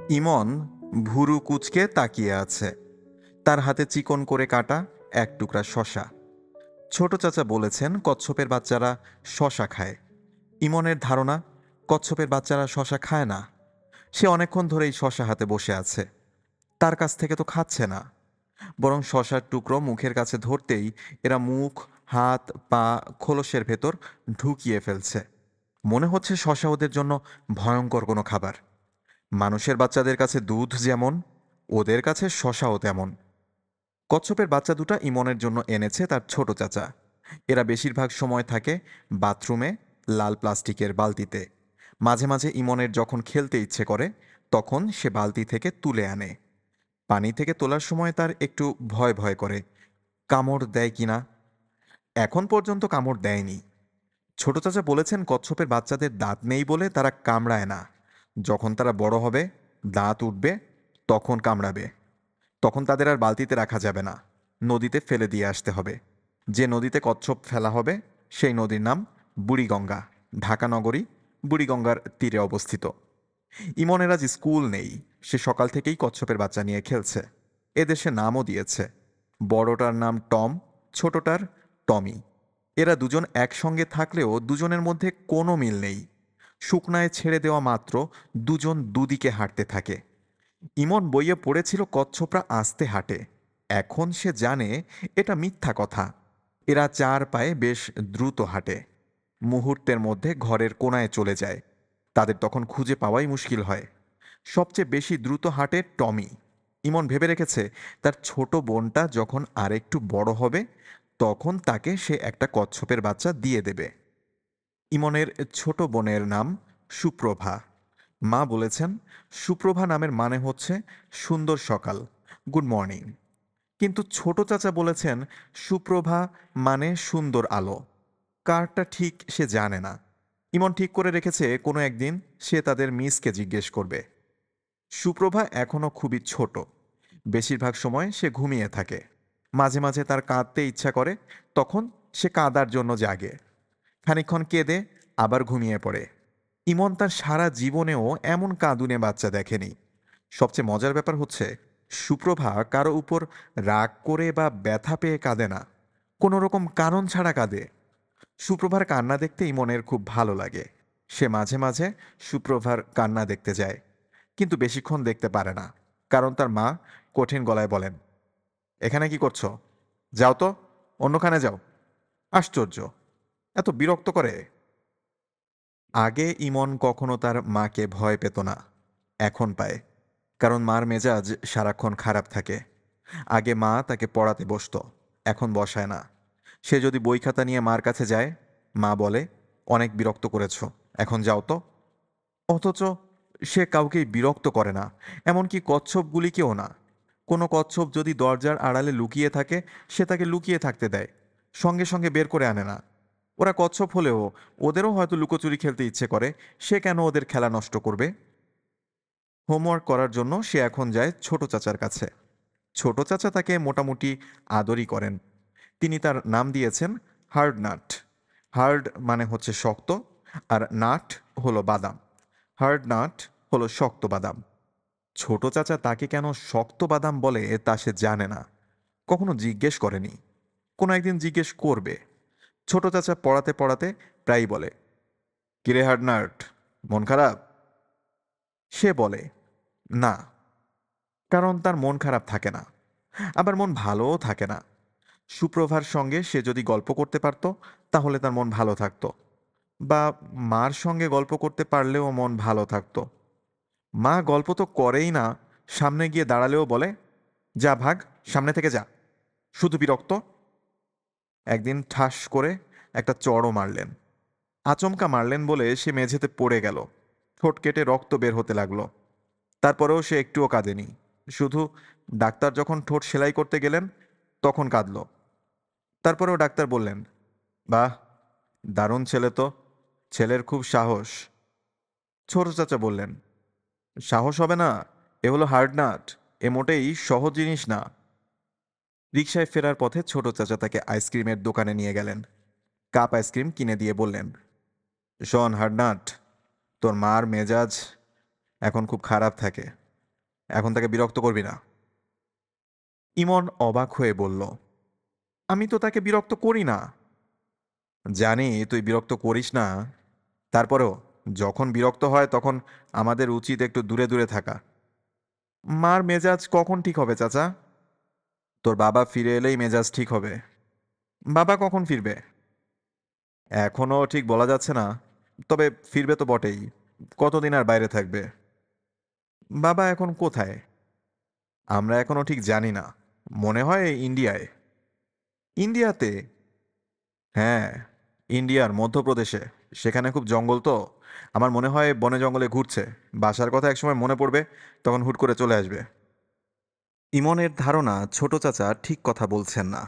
ইমন ভুরু কুঁচকে তাকিয়ে আছে। তার হাতে চিকন করে কাটা এক টুকরা শশা। ছোট চাচা বলেছেন কচ্ছপের বাচ্চারা শশা খায়। ইমনের ধারণা কচ্ছপের বাচ্চারা শশা খায় না। সে অনেকক্ষণ ধরেই শশা হাতে বসে আছে। তার কাছ থেকে তো খাচ্ছে না, বরং শশার টুকরো মুখের কাছে ধরতেই এরা মুখ, হাত, পা খোলসের ভেতর ঢুকিয়ে ফেলছে। মনে হচ্ছে শশা ওদের জন্য ভয়ঙ্কর কোনো খাবার। মানুষের বাচ্চাদের কাছে দুধ যেমন, ওদের কাছে শশাও তেমন। কচ্ছপের বাচ্চা দুটো ইমনের জন্য এনেছে তার ছোট চাচা। এরা বেশিরভাগ সময় থাকে বাথরুমে, লাল প্লাস্টিকের বালতিতে। মাঝে মাঝে ইমনের যখন খেলতে ইচ্ছে করে, তখন সে বালতি থেকে তুলে আনে। পানি থেকে তোলার সময় তার একটু ভয় ভয় করে, কামড় দেয় কিনা। এখন পর্যন্ত কামড় দেয়নি। ছোট চাচা বলেছেন কচ্ছপের বাচ্চাদের দাঁত নেই বলে তারা কামড়ায় না। যখন তারা বড় হবে, দাঁত উঠবে, তখন কামড়াবে। তখন তাদের আর বালতিতে রাখা যাবে না, নদীতে ফেলে দিয়ে আসতে হবে। যে নদীতে কচ্ছপ ফেলা হবে সেই নদীর নাম বুড়িগঙ্গা। ঢাকা নগরী বুড়িগঙ্গার তীরে অবস্থিত। ইমনের আজ স্কুল নেই। সে সকাল থেকেই কচ্ছপের বাচ্চা নিয়ে খেলছে। এদেশে নামও দিয়েছে। বড়টার নাম টম, ছোটটার টমি। এরা দুজন একসঙ্গে থাকলেও দুজনের মধ্যে কোনো মিল নেই। শুকনায় ছেড়ে দেওয়া মাত্র দুজন দুদিকে হাঁটতে থাকে। ইমন বইয়ে পড়েছিল কচ্ছপরা আস্তে হাঁটে। এখন সে জানে এটা মিথ্যা কথা। এরা চার পায়ে বেশ দ্রুত হাঁটে। মুহূর্তের মধ্যে ঘরের কোণায় চলে যায়। তাদের তখন খুঁজে পাওয়াই মুশকিল হয়। সবচেয়ে বেশি দ্রুত হাঁটে টমি। ইমন ভেবে রেখেছে তার ছোট বোনটা যখন আরেকটু বড় হবে, তখন তাকে সে একটা কচ্ছপের বাচ্চা দিয়ে দেবে। ইমনের ছোট বোনের নাম সুপ্রভা। মা বলেছেন সুপ্রভা নামের মানে হচ্ছে সুন্দর সকাল, গুড মর্নিং। কিন্তু ছোট চাচা বলেছেন সুপ্রভা মানে সুন্দর আলো। কারটা ঠিক সে জানে না। ইমন ঠিক করে রেখেছে কোনো একদিন সে তাদের মিসকে জিজ্ঞেস করবে। সুপ্রভা এখনো খুবই ছোট। বেশিরভাগ সময় সে ঘুমিয়ে থাকে। মাঝে মাঝে তার কাঁদতে ইচ্ছা করে, তখন সে কাঁদার জন্য জাগে। খানিকক্ষণ কেঁদে আবার ঘুমিয়ে পড়ে। ইমন তার সারা জীবনেও এমন কাঁদুনে বাচ্চা দেখেনি। সবচেয়ে মজার ব্যাপার হচ্ছে সুপ্রভা কারো উপর রাগ করে বা ব্যথা পেয়ে কাঁদে না, কোনো রকম কারণ ছাড়া কাঁদে। সুপ্রভার কান্না দেখতে ইমনের খুব ভালো লাগে। সে মাঝে মাঝে সুপ্রভার কান্না দেখতে যায়, কিন্তু বেশিক্ষণ দেখতে পারে না। কারণ তার মা কঠিন গলায় বলেন, এখানে কি করছো? যাও তো, অন্যখানে যাও। আশ্চর্য, এত বিরক্ত করে। আগে ইমন কখনো তার মাকে ভয় পেত না, এখন পায়। কারণ মার মেজাজ সারাক্ষণ খারাপ থাকে। আগে মা তাকে পড়াতে বসতো, এখন বসায় না। সে যদি বই খাতা নিয়ে মার কাছে যায়, মা বলে, অনেক বিরক্ত করেছ, এখন যাও তো। অথচ সে কাউকেই বিরক্ত করে না, এমনকি কচ্ছপগুলিকেও না। কোনো কচ্ছপ যদি দরজার আড়ালে লুকিয়ে থাকে, সে তাকে লুকিয়ে থাকতে দেয়, সঙ্গে সঙ্গে বের করে আনে না। ওরা কচ্ছপ হলেও ওদেরও হয়তো লুকোচুরি খেলতে ইচ্ছে করে। সে কেন ওদের খেলা নষ্ট করবে? হোমওয়ার্ক করার জন্য সে এখন যায় ছোট চাচার কাছে। ছোট চাচা তাকে মোটামুটি আদরই করেন। তিনি তার নাম দিয়েছেন হার্ড নাট। হার্ড মানে হচ্ছে শক্ত, আর নাট হলো বাদাম। হার্ড নাট হলো শক্ত বাদাম। ছোট চাচা তাকে কেন শক্ত বাদাম বলে তা সে জানে না, কখনো জিজ্ঞেস করেনি। কোনো একদিন জিজ্ঞেস করবে। ছোট চাচা পড়াতে পড়াতে প্রায়ই বলে, কিরে হার্ড নাট, মন খারাপ? সে বলে না, কারণ তার মন খারাপ থাকে না, আবার মন ভালোও থাকে না। সুপ্রভার সঙ্গে সে যদি গল্প করতে পারত, তাহলে তার মন ভালো থাকতো। বা মার সঙ্গে গল্প করতে পারলেও মন ভালো থাকতো। মা গল্প তো করেই না, সামনে গিয়ে দাঁড়ালেও বলে, যা ভাগ, সামনে থেকে যা, শুধু বিরক্ত। একদিন ঠাস করে একটা চড়ও মারলেন। আচমকা মারলেন বলে সে মেঝেতে পড়ে গেল। ঠোঁট কেটে রক্ত বের হতে লাগলো। তারপরেও সে একটুও কাঁদেনি। শুধু ডাক্তার যখন ঠোঁট সেলাই করতে গেলেন, তখন কাঁদল। তারপরেও ডাক্তার বললেন, বাহ, দারুণ ছেলে তো, ছেলের খুব সাহস। ছোট চাচা বললেন, সাহস হবে না, এ হলো হার্ড নাট, এ মোটেই সহজ জিনিস না। রিকশায় ফেরার পথে ছোট চাচা তাকে আইসক্রিমের দোকানে নিয়ে গেলেন। কাপ আইসক্রিম কিনে দিয়ে বললেন, শোন হার্ড নাট, তোর মার মেজাজ এখন খুব খারাপ থাকে। এখন তাকে বিরক্ত করবি না। ইমন অবাক হয়ে বলল, আমি তো তাকে বিরক্ত করি না। জানি তুই বিরক্ত করিস না, তারপরেও যখন বিরক্ত হয় তখন আমাদের উচিত একটু দূরে দূরে থাকা। মার মেজাজ কখন ঠিক হবে চাচা? তোর বাবা ফিরে এলেই মেজাজ ঠিক হবে। বাবা কখন ফিরবে? এখনো ঠিক বলা যাচ্ছে না, তবে ফিরবে তো বটেই। কতদিন আর বাইরে থাকবে? বাবা এখন কোথায়? আমরা এখনো ঠিক জানি না। মনে হয় ইন্ডিয়ায়। ইন্ডিয়াতে? হ্যাঁ, ইন্ডিয়ার মধ্যপ্রদেশে। সেখানে খুব জঙ্গল তো। আমার মনে হয় বনে জঙ্গলে ঘুরছে। বাসার কথা একসময় মনে পড়বে, তখন হুট করে চলে আসবে। ইমনের ধারণা ছোট চাচা ঠিক কথা বলছেন না।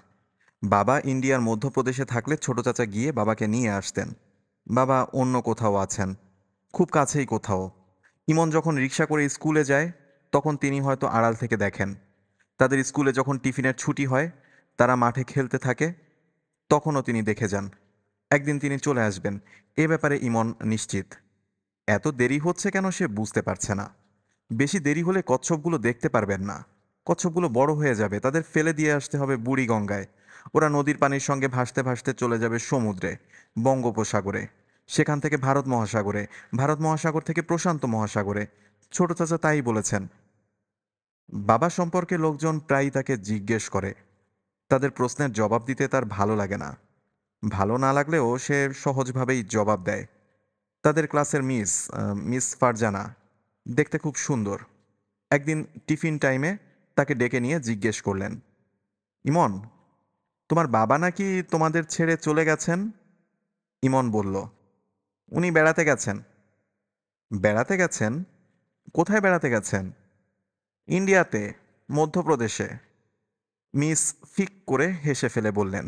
বাবা ইন্ডিয়ার মধ্যপ্রদেশে থাকলে ছোট চাচা গিয়ে বাবাকে নিয়ে আসতেন। বাবা অন্য কোথাও আছেন, খুব কাছেই কোথাও। ইমন যখন রিক্সা করে স্কুলে যায়, তখন তিনি হয়তো আড়াল থেকে দেখেন। তাদের স্কুলে যখন টিফিনের ছুটি হয়, তারা মাঠে খেলতে থাকে, তখনও তিনি দেখে যান। একদিন তিনি চলে আসবেন, এ ব্যাপারে ইমন নিশ্চিত। এত দেরি হচ্ছে কেন সে বুঝতে পারছে না। বেশি দেরি হলে কচ্ছপগুলো দেখতে পারবেন না। কচ্ছপগুলো বড় হয়ে যাবে, তাদের ফেলে দিয়ে আসতে হবে বুড়ি গঙ্গায়। ওরা নদীর পানির সঙ্গে ভাসতে ভাসতে চলে যাবে সমুদ্রে, বঙ্গোপসাগরে, সেখান থেকে ভারত মহাসাগরে, ভারত মহাসাগর থেকে প্রশান্ত মহাসাগরে। ছোট চাচা তাই বলেছেন। বাবা সম্পর্কে লোকজন প্রায়ই তাকে জিজ্ঞেস করে। তাদের প্রশ্নের জবাব দিতে তার ভালো লাগে না। ভালো না লাগলেও সে সহজভাবেই জবাব দেয়। তাদের ক্লাসের মিস ফারজানা দেখতে খুব সুন্দর। একদিন টিফিন টাইমে তাকে ডেকে নিয়ে জিজ্ঞেস করলেন, ইমন, তোমার বাবা নাকি তোমাদের ছেড়ে চলে গেছেন? ইমন বলল, উনি বেড়াতে গেছেন। বেড়াতে গেছেন? কোথায় বেড়াতে গেছেন? ইন্ডিয়াতে, মধ্যপ্রদেশে। মিস ফিক করে হেসে ফেলে বললেন,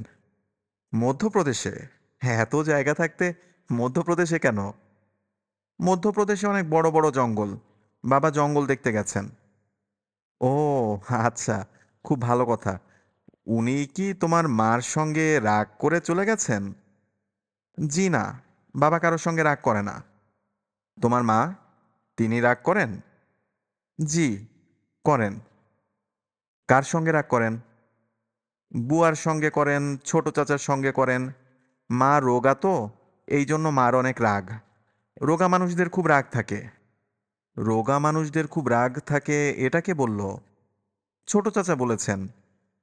মধ্যপ্রদেশে? হ্যাঁ, এত জায়গা থাকতে মধ্যপ্রদেশে কেন? মধ্যপ্রদেশে অনেক বড় বড় জঙ্গল। বাবা জঙ্গল দেখতে গেছেন। ও আচ্ছা, খুব ভালো কথা। উনি কি তোমার মার সঙ্গে রাগ করে চলে গেছেন? জি না, বাবা কারোর সঙ্গে রাগ করে না। তোমার মা, তিনি রাগ করেন? জি, করেন। কার সঙ্গে রাগ করেন? বুয়ার সঙ্গে করেন, ছোট চাচার সঙ্গে করেন। মা রোগা তো, এই জন্য মার অনেক রাগ। রোগা মানুষদের খুব রাগ থাকে। রোগা মানুষদের খুব রাগ থাকে, এটা কে বলল? ছোট চাচা বলেছেন।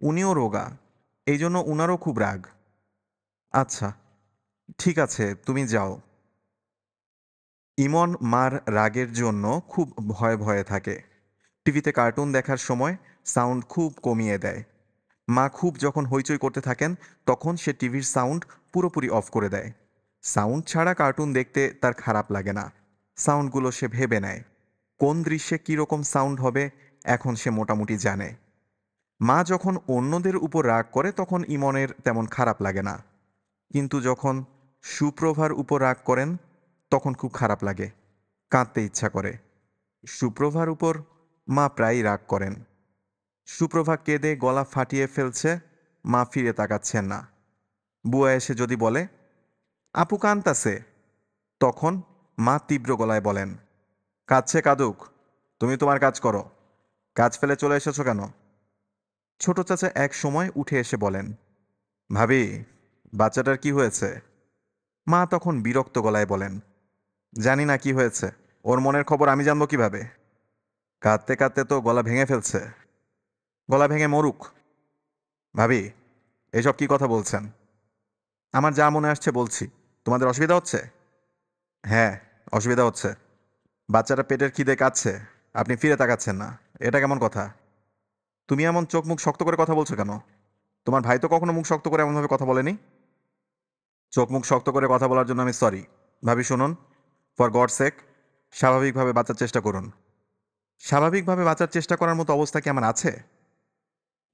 উনিও রোগা, এই জন্য উনারও খুব রাগ। আচ্ছা, ঠিক আছে, তুমি যাও। ইমন মার রাগের জন্য খুব ভয়ে ভয়ে থাকে। টিভিতে কার্টুন দেখার সময় সাউন্ড খুব কমিয়ে দেয়। মা খুব যখন হইচই করতে থাকেন, তখন সে টিভির সাউন্ড পুরোপুরি অফ করে দেয়। সাউন্ড ছাড়া কার্টুন দেখতে তার খারাপ লাগে না। সাউন্ডগুলো সে ভেবে নেয়। কোন দৃশ্যে কীরকম সাউন্ড হবে এখন সে মোটামুটি জানে। মা যখন অন্যদের উপর রাগ করে তখন ইমনের তেমন খারাপ লাগে না, কিন্তু যখন সুপ্রভার উপর রাগ করেন তখন খুব খারাপ লাগে, কাঁদতে ইচ্ছা করে। সুপ্রভার উপর মা প্রায়ই রাগ করেন। সুপ্রভা কেঁদে গলা ফাটিয়ে ফেলছে, মা ফিরে তাকাচ্ছেন না। বুয়া এসে যদি বলে, আপু কান্তাছে, তখন মা তীব্র গলায় বলেন, কাঁদছে কাঁদুক, তুমি তোমার কাজ করো। কাজ ফেলে চলে এসেছো কেন? ছোট চাচা এক সময় উঠে এসে বলেন, ভাবি, বাচ্চাটার কি হয়েছে? মা তখন বিরক্ত গলায় বলেন, জানি না কি হয়েছে, ওর মনের খবর আমি জানবো কিভাবে? কাঁদতে কাঁদতে তো গলা ভেঙে ফেলছে। গলা ভেঙে মরুক। ভাবি, এসব কি কথা বলছেন? আমার যা মনে আসছে বলছি। তোমাদের অসুবিধা হচ্ছে? হ্যাঁ, অসুবিধা হচ্ছে। বাচ্চাটা পেটের খিদে কাঁদছে, আপনি ফিরে তাকাচ্ছেন না, এটা কেমন কথা? তুমি এমন চোখ মুখ শক্ত করে কথা বলছো কেন? তোমার ভাই তো কখনো মুখ শক্ত করে এমনভাবে কথা বলেনি। চোখ মুখ শক্ত করে কথা বলার জন্য আমি সরি। ভাবি শুনুন, ফর গড সেক, স্বাভাবিকভাবে বাঁচার চেষ্টা করুন। স্বাভাবিকভাবে বাঁচার চেষ্টা করার মতো অবস্থা কি আমার আছে?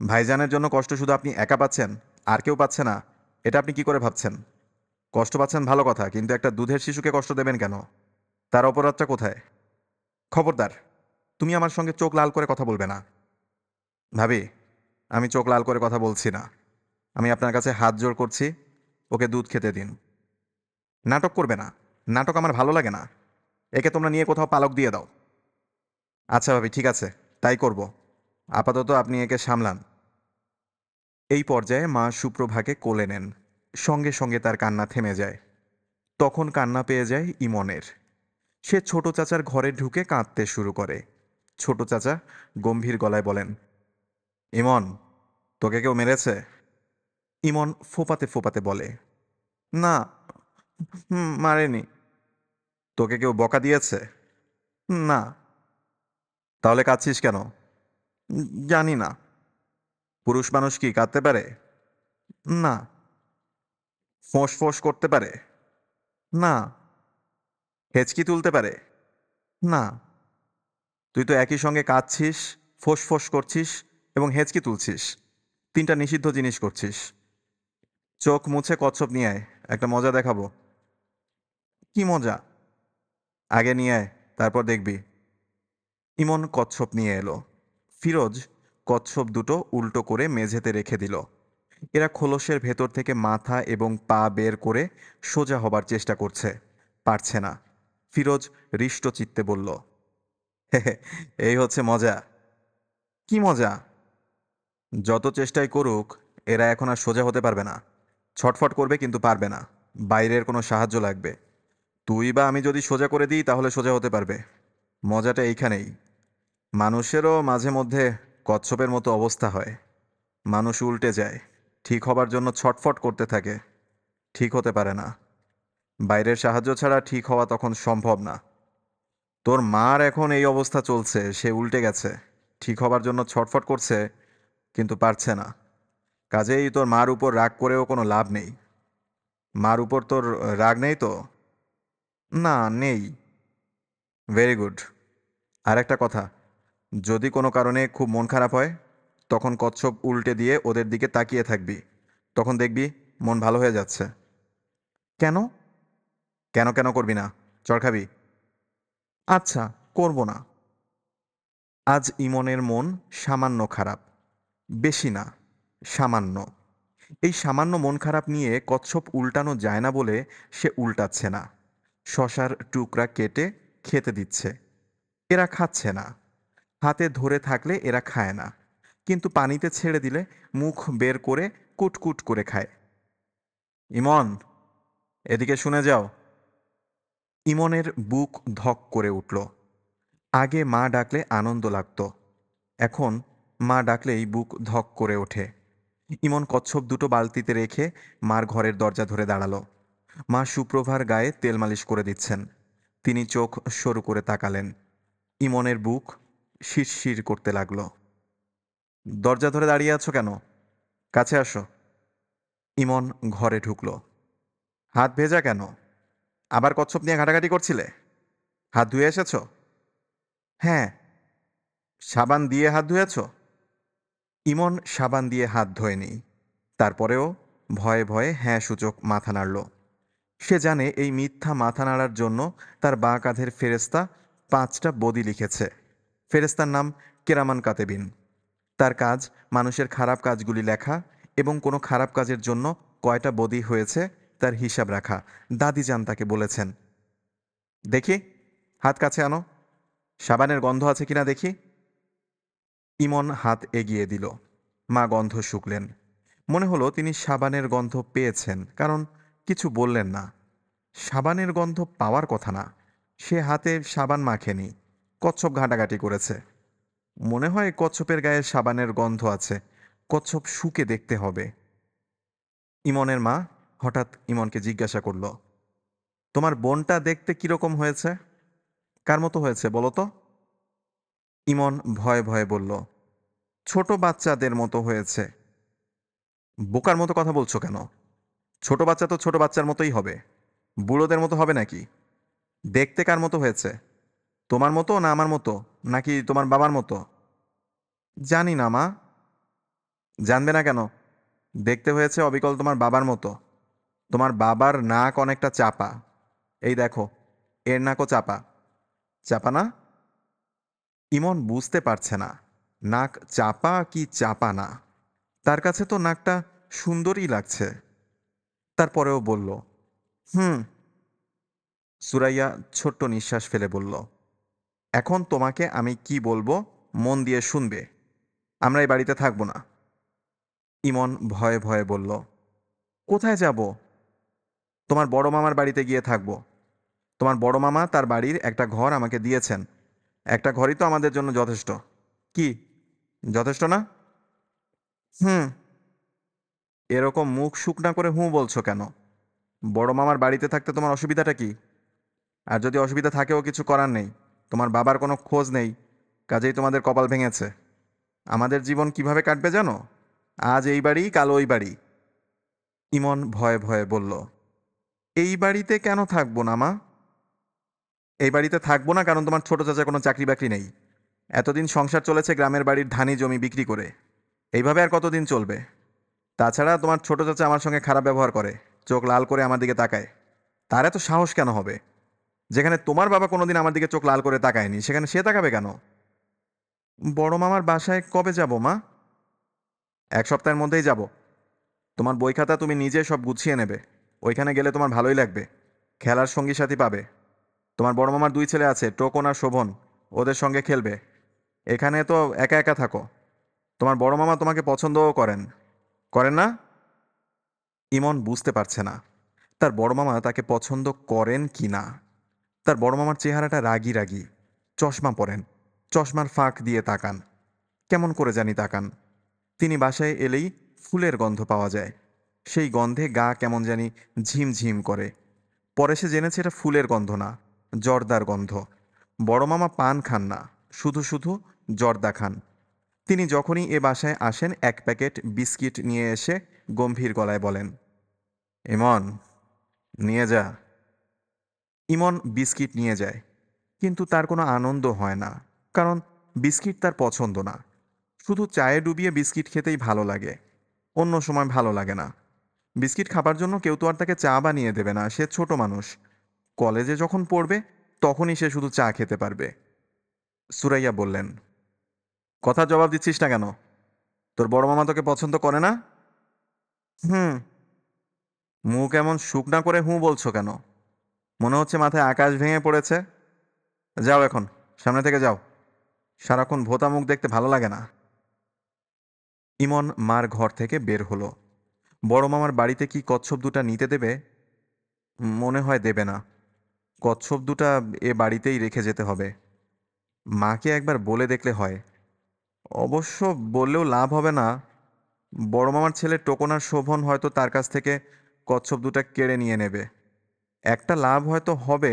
ভাইজানের জন্য কষ্ট শুধু আপনি একা পাচ্ছেন, আর কেউ পাচ্ছে না, এটা আপনি কি করে ভাবছেন? কষ্ট পাচ্ছেন ভালো কথা, কিন্তু একটা দুধের শিশুকে কষ্ট দেবেন কেন? তার অপরাধটা কোথায়? খবরদার, তুমি আমার সঙ্গে চোখ লাল করে কথা বলবে না। ভাবি, আমি চোখ লাল করে কথা বলছি না। আমি আপনার কাছে হাত জোড় করছি, ওকে দুধ খেতে দিন। নাটক করবে না, নাটক আমার ভালো লাগে না। একে তোমরা নিয়ে কোথাও পালক দিয়ে দাও। আচ্ছা ভাবি, ঠিক আছে, তাই করব। আপাতত আপনি একে সামলান। এই পর্যায়ে মা সুপ্রভাকে কোলে নেন। সঙ্গে সঙ্গে তার কান্না থেমে যায়। তখন কান্না পেয়ে যায় ইমনের। সে ছোট চাচার ঘরে ঢুকে কাঁদতে শুরু করে। ছোট চাচা গম্ভীর গলায় বলেন, ইমন, তোকে কেউ মেরেছে? ইমন ফোপাতে ফোপাতে বলে, না, মারেনি। তোকে কেউ বকা দিয়েছে? না। তাহলে কাঁদছিস কেন? জানি না। পুরুষ মানুষ কি কাঁদতে পারে? না। ফোঁস ফোঁস করতে পারে? না। হেঁচকি তুলতে পারে? না। তুই তো একই সঙ্গে কাঁদছিস, ফোঁস করছিস এবং হেঁচকি তুলছিস। তিনটা নিষিদ্ধ জিনিস করছিস। চোখ মুছে কচ্ছপ নিয়ে আয়, একটা মজা দেখাবো। কি মজা? আগে নিয়ে আয়, তারপর দেখবি। ইমন কচ্ছপ নিয়ে এলো। ফিরোজ কচ্ছপ দুটো উল্টো করে মেঝেতে রেখে দিল। এরা খোলসের ভেতর থেকে মাথা এবং পা বের করে সোজা হবার চেষ্টা করছে, পারছে না। ফিরোজ হৃষ্টচিত্তে বলল, হে হে, এই হচ্ছে মজা। কি মজা? যত চেষ্টাই করুক, এরা এখন আর সোজা হতে পারবে না। ছটফট করবে কিন্তু পারবে না। বাইরের কোনো সাহায্য লাগবে। তুই বা আমি যদি সোজা করে দিই তাহলে সোজা হতে পারবে। মজাটা এইখানেই। মানুষেরও মাঝে মধ্যে কচ্ছপের মতো অবস্থা হয়। মানুষ উল্টে যায়, ঠিক হবার জন্য ছটফট করতে থাকে, ঠিক হতে পারে না। বাইরের সাহায্য ছাড়া ঠিক হওয়া তখন সম্ভব না। তোর মার এখন এই অবস্থা চলছে, সে উল্টে গেছে, ঠিক হবার জন্য ছটফট করছে কিন্তু পারছে না। কাজেই তোর মার উপর রাগ করেও কোনো লাভ নেই। মার উপর তোর রাগ নেই তো? না, নেই। Very good. আর একটা কথা, যদি কোনো কারণে খুব মন খারাপ হয়, তখন কচ্ছপ উল্টে দিয়ে ওদের দিকে তাকিয়ে থাকবি। তখন দেখবি মন ভালো হয়ে যাচ্ছে। কেন? কেন কেন করবি না? চড় খাবি? আচ্ছা, করব না। আজ ইমনের মন সামান্য খারাপ। বেশি না, সামান্য। এই সামান্য মন খারাপ নিয়ে কচ্ছপ উল্টানো যায় না বলে সে উল্টাচ্ছে না। শশার টুকরা কেটে খেতে দিচ্ছে। এরা খাচ্ছে না। হাতে ধরে থাকলে এরা খায় না। কিন্তু পানিতে ছেড়ে দিলে মুখ বের করে কুটকুট করে খায়। ইমন, এদিকে শুনে যাও। ইমনের বুক ধক করে উঠল। আগে মা ডাকলে আনন্দ লাগতো, এখন মা ডাকলেই বুক ধক করে ওঠে। ইমন কচ্ছপ দুটো বালতিতে রেখে মার ঘরের দরজা ধরে দাঁড়ালো। মা সুপ্রভার গায়ে তেল মালিশ করে দিচ্ছেন। তিনি চোখ সরু করে তাকালেন। ইমনের বুক শিরশির করতে লাগলো। দরজা ধরে দাঁড়িয়ে আছো কেন? কাছে আসো। ইমন ঘরে ঢুকলো। হাত ভেজা কেন? আবার কচ্ছপ নিয়ে ঘাটাঘাটি করছিলে? হাত ধুয়ে এসেছো? হ্যাঁ। সাবান দিয়ে হাত ধুয়েছো? ইমন সাবান দিয়ে হাত ধোয়নি। তারপরেও ভয়ে ভয়ে হ্যাঁ সূচক মাথা নাড়ল। সে জানে এই মিথ্যা মাথা নাড়ার জন্য তার বাঁ কাঁধের ফেরেস্তা 5টা বদি লিখেছে। ফেরেস্তার নাম কেরামান কাতেবিন। তার কাজ মানুষের খারাপ কাজগুলি লেখা এবং কোনো খারাপ কাজের জন্য কয়টা বদি হয়েছে তার হিসাব রাখা। দাদিজান তাকে বলেছেন। দেখি, হাত কাছে আনো। সাবানের গন্ধ আছে কিনা দেখি। ইমন হাত এগিয়ে দিল। মা গন্ধ শুকলেন। মনে হলো তিনি সাবানের গন্ধ পেয়েছেন, কারণ কিছু বললেন না। সাবানের গন্ধ পাওয়ার কথা না। সে হাতে সাবান মাখেনি, কচ্ছপ ঘাঁটাঘাঁটি করেছে। মনে হয় কচ্ছপের গায়ে সাবানের গন্ধ আছে। কচ্ছপ শুকে দেখতে হবে। ইমনের মা হঠাৎ ইমনকে জিজ্ঞাসা করল, তোমার বোনটা দেখতে কিরকম হয়েছে? কার মতো হয়েছে বলো তো? ইমন ভয়ে ভয়ে বলল, ছোট বাচ্চাদের মতো হয়েছে। বোকার মতো কথা বলছো কেন? ছোট বাচ্চা তো ছোট বাচ্চার মতোই হবে। বুড়োদের মতো হবে নাকি? দেখতে কার মতো হয়েছে? তোমার মতো না আমার মতো, নাকি তোমার বাবার মতো? জানি না মা। জানবে না কেন? দেখতে হয়েছে অবিকল তোমার বাবার মতো। তোমার বাবার নাক অনেকটা চাপা। এই দেখো, এর নাকও চাপা। চাপা না? ইমন বুঝতে পারছে না নাক চাপা কি চাপা না। তার কাছে তো নাকটা সুন্দরই লাগছে। তারপরেও বলল, হুম। সুরাইয়া ছোট্ট নিঃশ্বাস ফেলে বলল, এখন তোমাকে আমি কি বলবো মন দিয়ে শুনবে। আমরা এই বাড়িতে থাকবো না। ইমন ভয়ে ভয়ে বলল, কোথায় যাব? তোমার বড় মামার বাড়িতে গিয়ে থাকবো। তোমার বড় মামা তার বাড়ির একটা ঘর আমাকে দিয়েছেন। একটা ঘরই তো আমাদের জন্য যথেষ্ট। কি, যথেষ্ট না? হুম। এরকম মুখ শুকনা করে হুঁ বলছো কেন? বড় মামার বাড়িতে থাকতে তোমার অসুবিধাটা কি? আর যদি অসুবিধা থাকেও কিছু করার নেই। তোমার বাবার কোনো খোঁজ নেই, কাজেই তোমাদের কপাল ভেঙেছে। আমাদের জীবন কিভাবে কাটবে জানো? আজ এই বাড়ি, কাল ওই বাড়ি। ইমন ভয়ে ভয়ে বলল, এই বাড়িতে কেন থাকবো না মা? এই বাড়িতে থাকবো না কারণ তোমার ছোট চাচার কোনো চাকরি বাকরি নেই। এতদিন সংসার চলেছে গ্রামের বাড়ির ধানি জমি বিক্রি করে। এইভাবে আর কতদিন চলবে? তাছাড়া তোমার ছোট চাচা আমার সঙ্গে খারাপ ব্যবহার করে, চোখ লাল করে আমার দিকে তাকায়। তার এত সাহস কেন হবে? যেখানে তোমার বাবা কোনোদিন আমার দিকে চোখ লাল করে তাকায়নি, সেখানে সে তাকাবে কেন? বড় মামার বাসায় কবে যাব মা? এক সপ্তাহের মধ্যেই যাব। তোমার বই খাতা তুমি নিজে সব গুছিয়ে নেবে। ওইখানে গেলে তোমার ভালোই লাগবে। খেলার সঙ্গী সাথী পাবে। তোমার বড় মামার দুই ছেলে আছে, টোকন আর শোভন। ওদের সঙ্গে খেলবে। এখানে তো একা একা থাকো। তোমার বড় মামা তোমাকে পছন্দও করেন, করেন না? ইমন বুঝতে পারছে না তার বড় মামা তাকে পছন্দ করেন কি না। তার বড় মামার চেহারাটা রাগী রাগী। চশমা পরেন, চশমার ফাঁক দিয়ে তাকান। কেমন করে জানি তাকান। তিনি বাসায় এলেই ফুলের গন্ধ পাওয়া যায়। সেই গন্ধে গা কেমন জানি ঝিমঝিম করে। পরে সে জেনেছে এটা ফুলের গন্ধ না, জর্দার গন্ধ। বড় মামা পান খান না, শুধু শুধু জর্দা খান। তিনি যখনই এ বাসায় আসেন এক প্যাকেট বিস্কিট নিয়ে এসে গম্ভীর গলায় বলেন, ইমন, নিয়ে যা। ইমন বিস্কিট নিয়ে যায়, কিন্তু তার কোনো আনন্দ হয় না। কারণ বিস্কিট তার পছন্দ না। শুধু চায়ে ডুবিয়ে বিস্কিট খেতেই ভালো লাগে, অন্য সময় ভালো লাগে না। বিস্কিট খাবার জন্য কেউ তো আর তাকে চা বানিয়ে দেবে না, সে ছোট মানুষ। কলেজে যখন পড়বে তখনই সে শুধু চা খেতে পারবে। সুরাইয়া বললেন, কথা জবাব দিচ্ছিস না কেন? তোর বড় মামা তোকে পছন্দ করে না? হুম। মুখ এমন শুকনা করে হুঁ বলছো কেন? মনে হচ্ছে মাথায় আকাশ ভেঙে পড়েছে। যাও এখন, সামনে থেকে যাও। সারাক্ষণ ভোতা মুখ দেখতে ভালো লাগে না। ইমন মার ঘর থেকে বের হলো। বড় মামার বাড়িতে কি কচ্ছপ দুটা নিতে দেবে? মনে হয় দেবে না। কচ্ছপ দুটা এ বাড়িতেই রেখে যেতে হবে। মাকে একবার বলে দেখলে হয়। অবশ্য বললেও লাভ হবে না। বড় মামার ছেলে টোকন আর শোভন হয়তো তার কাছ থেকে কচ্ছপ দুটা কেড়ে নিয়ে নেবে। একটা লাভ হয়তো হবে,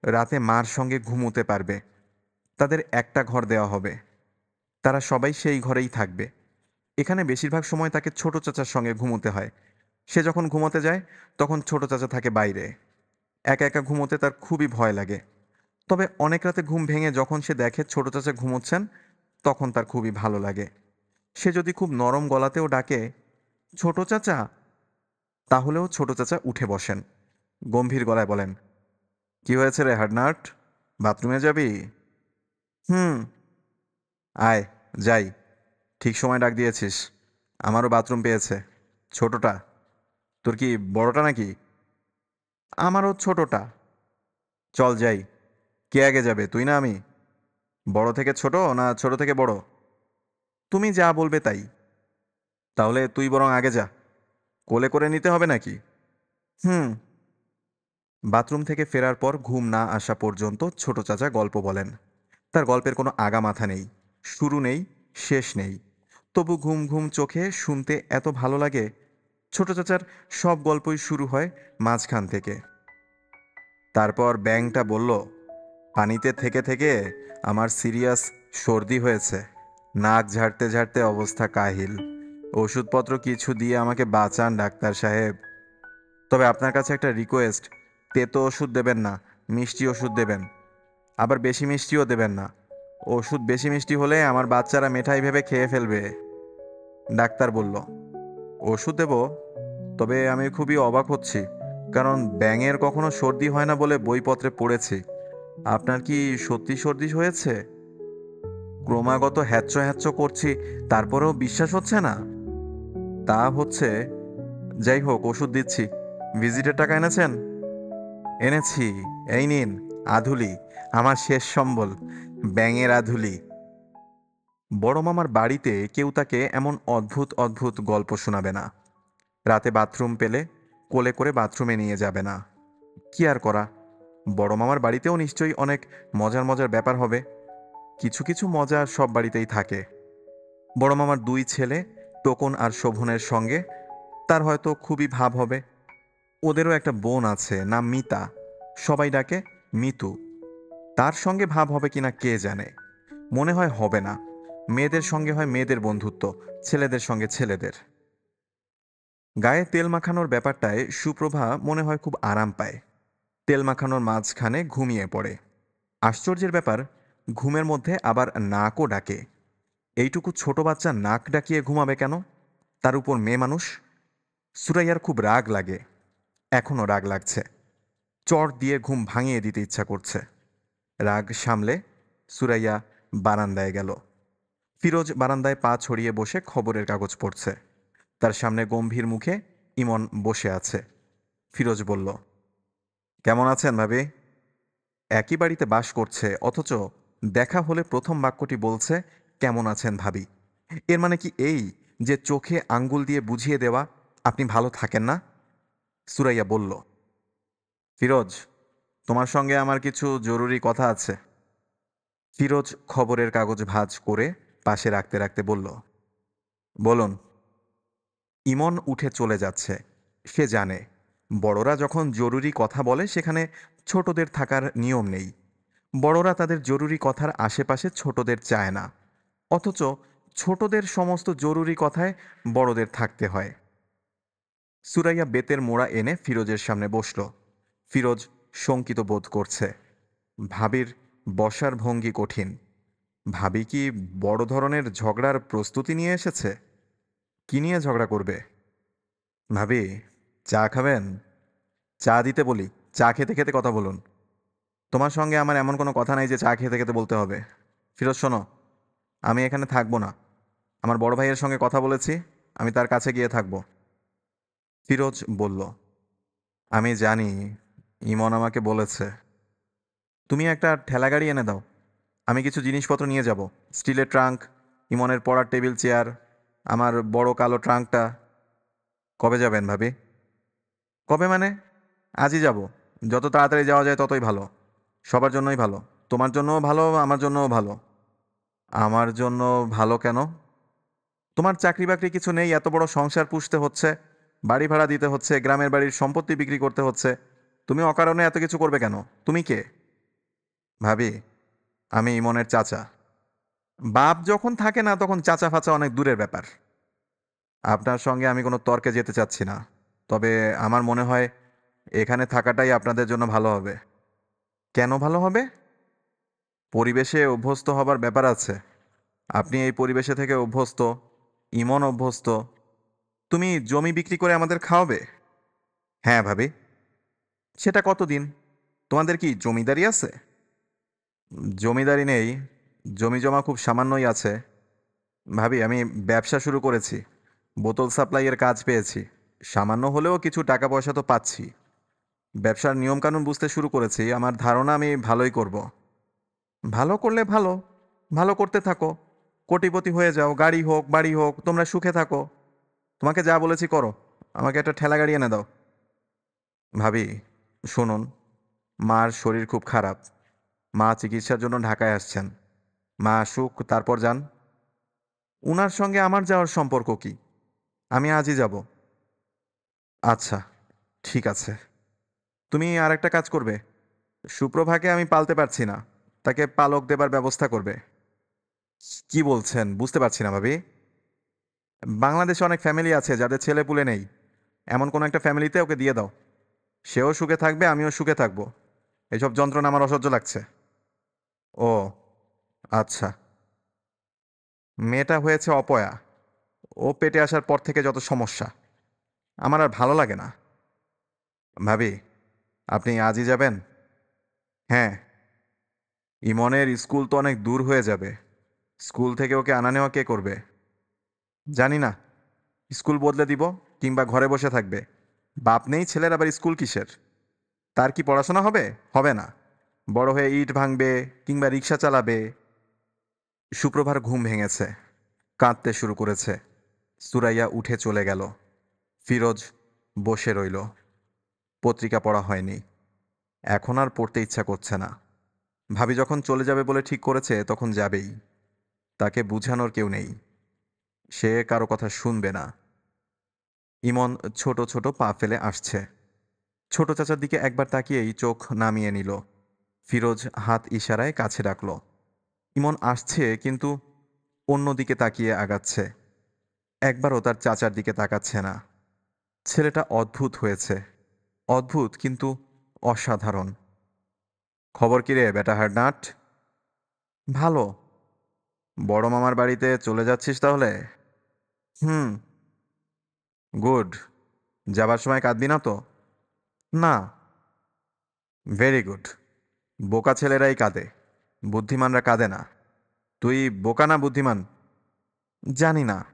রাতে মার সঙ্গে ঘুমোতে পারবে। তাদের একটা ঘর দেওয়া হবে, তারা সবাই সেই ঘরেই থাকবে। এখানে বেশিরভাগ সময় তাকে ছোট চাচার সঙ্গে ঘুমোতে হয়। সে যখন ঘুমোতে যায় তখন ছোট চাচা থাকে বাইরে। একা একা ঘুমোতে তার খুবই ভয় লাগে। তবে অনেক রাতে ঘুম ভেঙে যখন সে দেখে ছোট চাচা ঘুমোচ্ছেন, তখন তার খুবই ভালো লাগে। সে যদি খুব নরম গলাতেও ডাকে, ছোট চাচা, তাহলেও ছোট চাচা উঠে বসেন। গম্ভীর গলায় বলেন, কি হয়েছে রে হার্ডনাট, বাথরুমে যাবি? হুম। আয়, যাই। ঠিক সময় ডাক দিয়েছিস। আমারও বাথরুম পেয়েছে। ছোটটা। তোর কি বড়টা নাকি? আমারও ছোটটা। চল যাই। কে আগে যাবে, তুই না আমি? বড় থেকে ছোট না ছোট থেকে বড়? তুমি যা বলবে তাই। তাহলে তুই বরং আগে যা। কোলে করে নিতে হবে নাকি? হুম। বাথরুম থেকে ফেরার পর ঘুম না আসা পর্যন্ত ছোট চাচা গল্প বলেন। তার গল্পের কোনো আগা মাথা নেই, শুরু নেই, শেষ নেই। তবু ঘুম ঘুম চোখে শুনতে এত ভালো লাগে। ছোট চাচার সব গল্পই শুরু হয় মাঝখান থেকে। তারপর ব্যাঙটা বলল, পানিতে থেকে থেকে আমার সিরিয়াস সর্দি হয়েছে। নাক ঝাড়তে ঝাড়তে অবস্থা কাহিল। ওষুধপত্র কিছু দিয়ে আমাকে বাঁচান ডাক্তার সাহেব। তবে আপনার কাছে একটা রিকোয়েস্ট, তেতো ওষুধ দেবেন না, মিষ্টি ওষুধ দেবেন। আবার বেশি মিষ্টিও দেবেন না। ওষুধ বেশি মিষ্টি হলে আমার বাচ্চারা মেঠাই ভেবে খেয়ে ফেলবে। ডাক্তার বলল, ওষুধ দেব? তবে আমি খুবই অবাক হচ্ছি, কারণ ব্যাঙের কখনো সর্দি হয় না বলে বইপত্রে পড়েছি। আপনার কি সত্যি সর্দি হয়েছে? ক্রমাগত হ্যাচ্চ হ্যাচ্চ করছি, তারপরেও বিশ্বাস হচ্ছে না। তা হচ্ছে। যাই হোক, ওষুধ দিচ্ছি। ভিজিটের টাকা এনেছেন? এনেছি। এই নিন, আধুলি, আমার শেষ সম্বল, ব্যাঙের আধুলি। বড় মামার বাড়িতে কেউ তাকে এমন অদ্ভুত অদ্ভুত গল্প শোনাবে না। রাতে বাথরুম পেলে কোলে করে বাথরুমে নিয়ে যাবে না। কি আর করা, বড় মামার বাড়িতেও নিশ্চয়ই অনেক মজার মজার ব্যাপার হবে। কিছু কিছু মজা সব বাড়িতেই থাকে। বড় মামার দুই ছেলে, টোকন আর শোভনের সঙ্গে তার হয়তো খুবই ভাব হবে। ওদেরও একটা বোন আছে, নাম মিতা, সবাই ডাকে মিতু। তার সঙ্গে ভাব হবে কিনা কে জানে। মনে হয় হবে না। মেয়েদের সঙ্গে হয় মেয়েদের বন্ধুত্ব, ছেলেদের সঙ্গে ছেলেদের। গায়ে তেল মাখানোর ব্যাপারটায় সুপ্রভা মনে হয় খুব আরাম পায়। তেল মাখানোর মাঝখানে ঘুমিয়ে পড়ে। আশ্চর্যের ব্যাপার, ঘুমের মধ্যে আবার নাকও ডাকে। এইটুকু ছোট বাচ্চা নাক ডাকিয়ে ঘুমাবে কেন? তার উপর মেয়ে মানুষ। সুরাইয়ার খুব রাগ লাগে, এখনও রাগ লাগছে। চড় দিয়ে ঘুম ভাঙিয়ে দিতে ইচ্ছা করছে। রাগ সামলে সুরাইয়া বারান্দায় গেল। ফিরোজ বারান্দায় পা ছড়িয়ে বসে খবরের কাগজ পড়ছে। তার সামনে গম্ভীর মুখে ইমন বসে আছে। ফিরোজ বলল, কেমন আছেন ভাবি? একই বাড়িতে বাস করছে, অথচ দেখা হলে প্রথম বাক্যটি বলছে কেমন আছেন ভাবি। এর মানে কি এই যে চোখে আঙ্গুল দিয়ে বুঝিয়ে দেওয়া আপনি ভালো থাকেন না? সুরাইয়া বলল, ফিরোজ, তোমার সঙ্গে আমার কিছু জরুরি কথা আছে। ফিরোজ খবরের কাগজ ভাঁজ করে পাশে রাখতে রাখতে বলল, বলুন। ইমন উঠে চলে যাচ্ছে। সে জানে বড়রা যখন জরুরি কথা বলে সেখানে ছোটদের থাকার নিয়ম নেই। বড়রা তাদের জরুরি কথার আশেপাশে ছোটদের চায় না, অথচ ছোটদের সমস্ত জরুরি কথায় বড়দের থাকতে হয়। সুরাইয়া বেতের মোড়া এনে ফিরোজের সামনে বসল। ফিরোজ শঙ্কিত বোধ করছে। ভাবির বসার ভঙ্গি কঠিন। ভাবি কি বড় ধরনের ঝগড়ার প্রস্তুতি নিয়ে এসেছে? কি নিয়ে ঝগড়া করবে? ভাবি, চা খাবেন? চা দিতে বলি, চা খেতে খেতে কথা বলুন। তোমার সঙ্গে আমার এমন কোনো কথা নাই যে চা খেতে খেতে বলতে হবে। ফিরোজ শোনো, আমি এখানে থাকবো না। আমার বড় ভাইয়ের সঙ্গে কথা বলেছি, আমি তার কাছে গিয়ে থাকবো। ফিরোজ বলল, আমি জানি, ইমন আমাকে বলেছে। তুমি একটা ঠেলাগাড়ি এনে দাও, আমি কিছু জিনিসপত্র নিয়ে যাব। স্টিলের ট্রাঙ্ক, ইমনের পড়ার টেবিল চেয়ার, আমার বড় কালো ট্রাঙ্কটা। কবে যাবেন ভাবি? কবে মানে? আজই যাব। যত তাড়াতাড়ি যাওয়া যায় ততই ভালো। সবার জন্যই ভালো। তোমার জন্যও ভালো, আমার জন্যও ভালো। আমার জন্য ভালো কেন? তোমার চাকরি বাকরি কিছু নেই, এত বড় সংসার পুষতে হচ্ছে, বাড়ি ভাড়া দিতে হচ্ছে, গ্রামের বাড়ির সম্পত্তি বিক্রি করতে হচ্ছে। তুমি অকারণে এত কিছু করবে কেন? তুমি কে? ভাবি, আমি ইমনের চাচা। বাপ যখন থাকে না তখন চাচা ফাচা অনেক দূরের ব্যাপার। আপনার সঙ্গে আমি কোনো তর্কে যেতে চাচ্ছি না, তবে আমার মনে হয় এখানে থাকাটাই আপনাদের জন্য ভালো হবে। কেন ভালো হবে? পরিবেশে অভ্যস্ত হবার ব্যাপার আছে। আপনি এই পরিবেশে থেকে অভ্যস্ত, ইমন অভ্যস্ত। তুমি জমি বিক্রি করে আমাদের খাওয়াবে? হ্যাঁ ভাবি। সেটা কতদিন? তোমাদের কি জমিদারি আছে? জমিদারি নেই, জমি জমা খুব সামান্যই আছে। ভাবি, আমি ব্যবসা শুরু করেছি, বোতল সাপ্লাইয়ের কাজ পেয়েছি। সামান্য হলেও কিছু টাকা পয়সা তো পাচ্ছি। ব্যবসার নিয়মকানুন বুঝতে শুরু করেছি, আমার ধারণা আমি ভালোই করব। ভালো করলে ভালো, ভালো করতে থাকো। কোটিপতি হয়ে যাও, গাড়ি হোক বাড়ি হোক, তোমরা সুখে থাকো। তোমাকে যা বলেছি করো, আমাকে একটা ঠেলা গাড়ি এনে দাও। ভাবি, শুনুন, মার শরীর খুব খারাপ। মা চিকিৎসার জন্য ঢাকায় আসছেন। মা আসুক, তারপর যান। উনার সঙ্গে আমার যাওয়ার সম্পর্ক কি? আমি আজই যাব। আচ্ছা, ঠিক আছে। তুমি আর একটা কাজ করবে, সুপ্রভাকে আমি পালতে পারছি না, তাকে পালক দেবার ব্যবস্থা করবে। কি বলছেন বুঝতে পারছি না ভাবি। বাংলাদেশে অনেক ফ্যামিলি আছে যাদের ছেলে পুলে নেই, এমন কোনো একটা ফ্যামিলিতে ওকে দিয়ে দাও। সেও সুখে থাকবে, আমিও সুখে থাকবো। এসব যন্ত্রণা আমার অসহ্য লাগছে। ও আচ্ছা। মেয়েটা হয়েছে অপয়া। ও পেটে আসার পর থেকে যত সমস্যা, আমার আর ভালো লাগে না। ভাবি, আপনি আজই যাবেন? হ্যাঁ। ইমনের স্কুল তো অনেক দূর হয়ে যাবে। স্কুল থেকে ওকে আনা নেওয়া কে করবে? জানি না। স্কুল বদলে দিব, কিংবা ঘরে বসে থাকবে। বাপ নেই, ছেলের আবার স্কুল কিসের? তার কি পড়াশোনা হবে? হবে না। বড় হয়ে ইট ভাঙবে, কিংবা রিক্সা চালাবে। সুপ্রভার ঘুম ভেঙেছে, কাঁদতে শুরু করেছে। সুরাইয়া উঠে চলে গেল। ফিরোজ বসে রইল। পত্রিকা পড়া হয়নি। এখন আর পড়তে ইচ্ছা করছে না। ভাবি যখন চলে যাবে বলে ঠিক করেছে তখন যাবেই। তাকে বুঝানোর কেউ নেই। সে কারো কথা শুনবে না। ইমন ছোট ছোট পা ফেলে আসছে। ছোট চাচার দিকে একবার তাকিয়েই চোখ নামিয়ে নিল। ফিরোজ হাত ইশারায় কাছে ডাকল। ইমন আসছে কিন্তু অন্য দিকে তাকিয়ে আগাচ্ছে। একবারও তার চাচার দিকে তাকাচ্ছে না। ছেলেটা অদ্ভুত হয়েছে। অদ্ভুত কিন্তু অসাধারণ। খবর কি রে বেটা হারনাট? ভালো। বড় মামার বাড়িতে চলে যাচ্ছিস তাহলে? হুম। গুড। যাবার সময় কাঁদবি না তো? না। Very good. বোকা ছেলেরাই কাঁদে, বুদ্ধিমানরা কাঁদে না। তুই বোকা না বুদ্ধিমান? জানি না।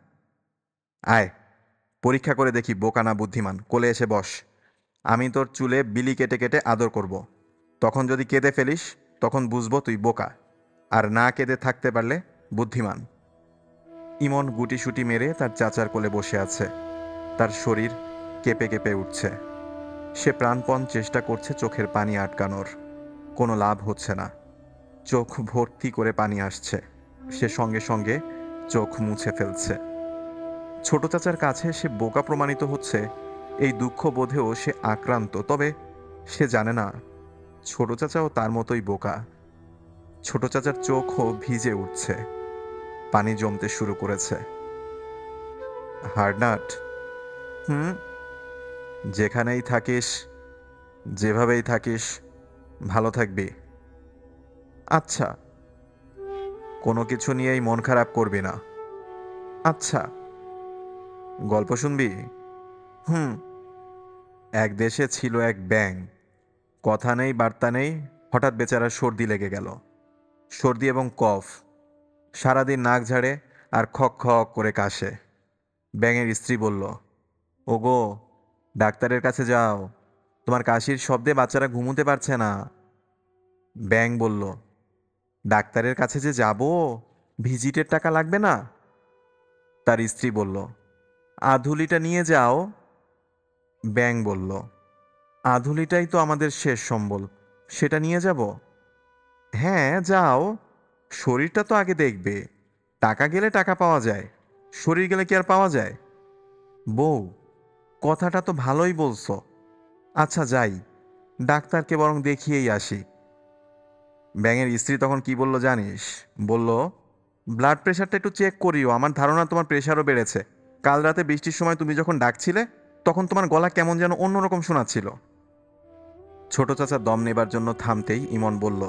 আয়, পরীক্ষা করে দেখি বোকা না বুদ্ধিমান। কোলে এসে বস। আমি তোর চুলে বিলি কেটে কেটে আদর করব। তখন যদি কেঁদে ফেলিস তখন বুঝবো তুই বোকা, আর না কেঁদে থাকতে পারলে বুদ্ধিমান। ইমন গুটিসুটি মেরে তার চাচার কোলে বসে আছে। তার শরীর কেঁপে কেঁপে উঠছে। সে প্রাণপণ চেষ্টা করছে চোখের পানি আটকানোর। কোনো লাভ হচ্ছে না। চোখ ভর্তি করে পানি আসছে। সে সঙ্গে সঙ্গে চোখ মুছে ফেলছে। ছোট চাচার কাছে সে বোকা প্রমাণিত হচ্ছে, এই দুঃখ বোধেও সে আক্রান্ত। তবে সে জানে না ছোট চাচাও তার মতোই বোকা। ছোট চাচার চোখও ভিজে উঠছে। পানি জমতে শুরু করেছে। হার্ডনাট। হুম। যেখানেই থাকিস, যেভাবেই থাকিস, ভালো থাকবি। আচ্ছা। কোনো কিছু নিয়েই মন খারাপ করবি না। আচ্ছা। গল্প শুনবি? হুম। এক দেশে ছিল এক ব্যাঙ। কথা নেই বার্তা নেই, হঠাৎ বেচারার সর্দি লেগে গেল। সর্দি এবং কফ। সারাদিন নাক ঝাড়ে আর খক খক করে কাশে। ব্যাঙের স্ত্রী বলল, ওগো, ডাক্তারের কাছে যাও, তোমার কাশির শব্দে বাচ্চারা ঘুমোতে পারছে না। ব্যাঙ বলল, ডাক্তারের কাছে যে যাব, ভিজিটের টাকা লাগবে না? তার স্ত্রী বলল, আধুলিটা নিয়ে যাও। ব্যাঙ বলল, আধুলিটাই তো আমাদের শেষ সম্বল, সেটা নিয়ে যাব? হ্যাঁ যাও, শরীরটা তো আগে দেখবে। টাকা গেলে টাকা পাওয়া যায়, শরীর গেলে কি আর পাওয়া যায়? বউ, কথাটা তো ভালোই বলছো। আচ্ছা যাই, ডাক্তারকে বরং দেখিয়েই আসি। ব্যাঙের স্ত্রী তখন কি বলল জানিস? বলল, ব্লাড প্রেশারটা একটু চেক করিও, আমার ধারণা তোমার প্রেশারও বেড়েছে। কাল রাতে বৃষ্টির সময় তুমি যখন ডাকছিলে তখন তোমার গলা কেমন যেন অন্যরকম শোনাচ্ছিল। ছোট চাচা দম নেবার জন্য থামতেই ইমন বলল,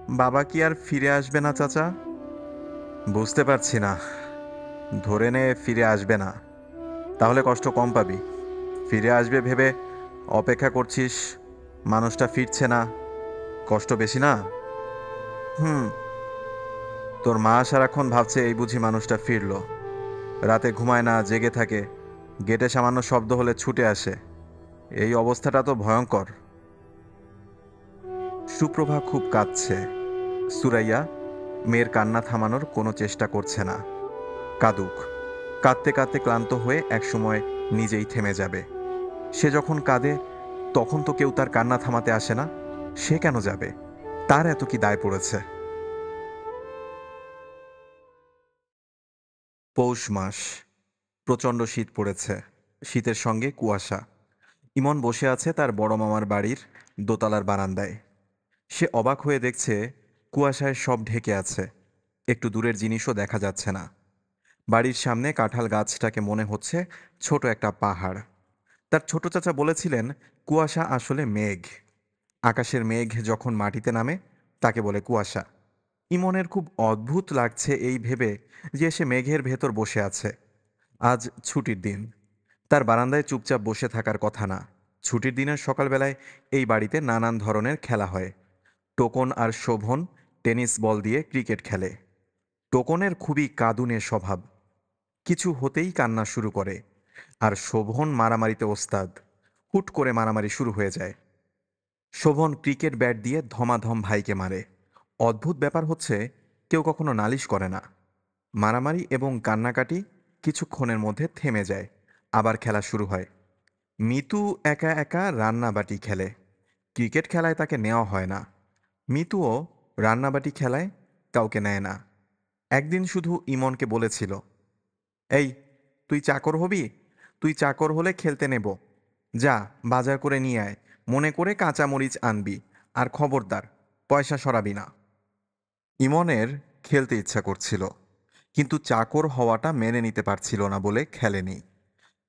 বাবা কি আর ফিরে আসবে না চাচা? বুঝতে পারছি না। ধরে নে ফিরে আসবে না, তাহলে কষ্ট কম পাবি। ফিরে আসবে ভেবে অপেক্ষা করছিস, মানুষটা ফিরছে না, কষ্ট বেশি না? হুম। তোর মা সারাক্ষণ ভাবছে এই বুঝি মানুষটা ফিরল। রাতে ঘুমায় না, জেগে থাকে, গেটে সামান্য শব্দ হলে ছুটে আসে। এই অবস্থাটা তো ভয়ঙ্কর। সুপ্রভা খুব কাঁদছে। সুরাইয়া মেয়ের কান্না থামানোর কোনো চেষ্টা করছে না। কাঁদুক, কাঁদতে কাঁদতে ক্লান্ত হয়ে একসময় নিজেই থেমে যাবে। সে যখন কাঁদে তখন তো কেউ তার কান্না থামাতে আসে না। সে কেন যাবে? তার এত কি দায় পড়েছে? পৌষ মাস। প্রচণ্ড শীত পড়েছে। শীতের সঙ্গে কুয়াশা। ইমন বসে আছে তার বড় মামার বাড়ির দোতলার বারান্দায়। সে অবাক হয়ে দেখছে কুয়াশায় সব ঢেকে আছে। একটু দূরের জিনিসও দেখা যাচ্ছে না। বাড়ির সামনে কাঁঠাল গাছটাকে মনে হচ্ছে ছোট একটা পাহাড়। তার ছোট চাচা বলেছিলেন কুয়াশা আসলে মেঘ। আকাশের মেঘ যখন মাটিতে নামে তাকে বলে কুয়াশা। ইমনের খুব অদ্ভুত লাগছে এই ভেবে যে সে মেঘের ভেতর বসে আছে। আজ ছুটির দিন। তার বারান্দায় চুপচাপ বসে থাকার কথা না। ছুটির দিনের সকালবেলায় এই বাড়িতে নানান ধরনের খেলা হয়। টোকন আর শোভন টেনিস বল দিয়ে ক্রিকেট খেলে। টোকনের খুবই কাঁদুনে স্বভাব। কিছু হতেই কান্না শুরু করে। আর শোভন মারামারিতে ওস্তাদ। হুট করে মারামারি শুরু হয়ে যায়। শোভন ক্রিকেট ব্যাট দিয়ে ধমাধম ভাইকে মারে। অদ্ভুত ব্যাপার হচ্ছে কেউ কখনো নালিশ করে না। মারামারি এবং কান্নাকাটি কিছুক্ষণের মধ্যে থেমে যায়, আবার খেলা শুরু হয়। মিতু একা একা রান্নাবাটি খেলে। ক্রিকেট খেলায় তাকে নেওয়া হয় না। মিতুও রান্নাবাটি খেলায় কাউকে নেয় না। একদিন শুধু ইমনকে বলেছিল, এই, তুই চাকর হবি? তুই চাকর হলে খেলতে নেব। যা, বাজার করে নিয়ে আয়, মনে করে কাঁচামরিচ আনবি, আর খবরদার পয়সা সরাবি না। ইমনের খেলতে ইচ্ছা করছিল, কিন্তু চাকর হওয়াটা মেনে নিতে পারছিল না বলে খেলেনি।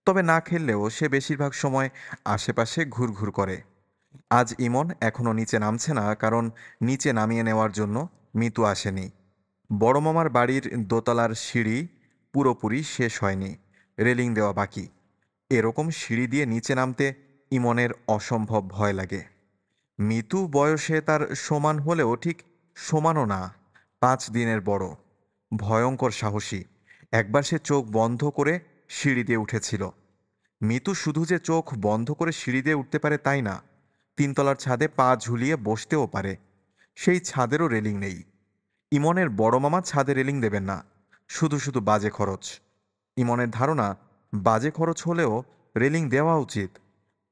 তবে না খেললেও সে বেশিরভাগ সময় আশেপাশে ঘুরঘুর করে। আজ ইমন এখনো নিচে নামছে না, কারণ নিচে নামিয়ে নেওয়ার জন্য মিতু আসেনি। বড় মামার বাড়ির দোতলার সিঁড়ি পুরোপুরি শেষ হয়নি, রেলিং দেওয়া বাকি। এরকম সিঁড়ি দিয়ে নিচে নামতে ইমনের অসম্ভব ভয় লাগে। মিতু বয়সে তার সমান হলেও ঠিক সমানও না, 5 দিনের বড়। ভয়ঙ্কর সাহসী। একবার সে চোখ বন্ধ করে সিঁড়ি দিয়ে উঠেছিল। মিতু শুধু যে চোখ বন্ধ করে সিঁড়ি দিয়ে উঠতে পারে তাই না, 3 তলার ছাদে পা ঝুলিয়ে বসতেও পারে। সেই ছাদেরও রেলিং নেই। ইমনের বড় মামা ছাদে রেলিং দেবেন না, শুধু শুধু বাজে খরচ। ইমনের ধারণা, বাজে খরচ হলেও রেলিং দেওয়া উচিত,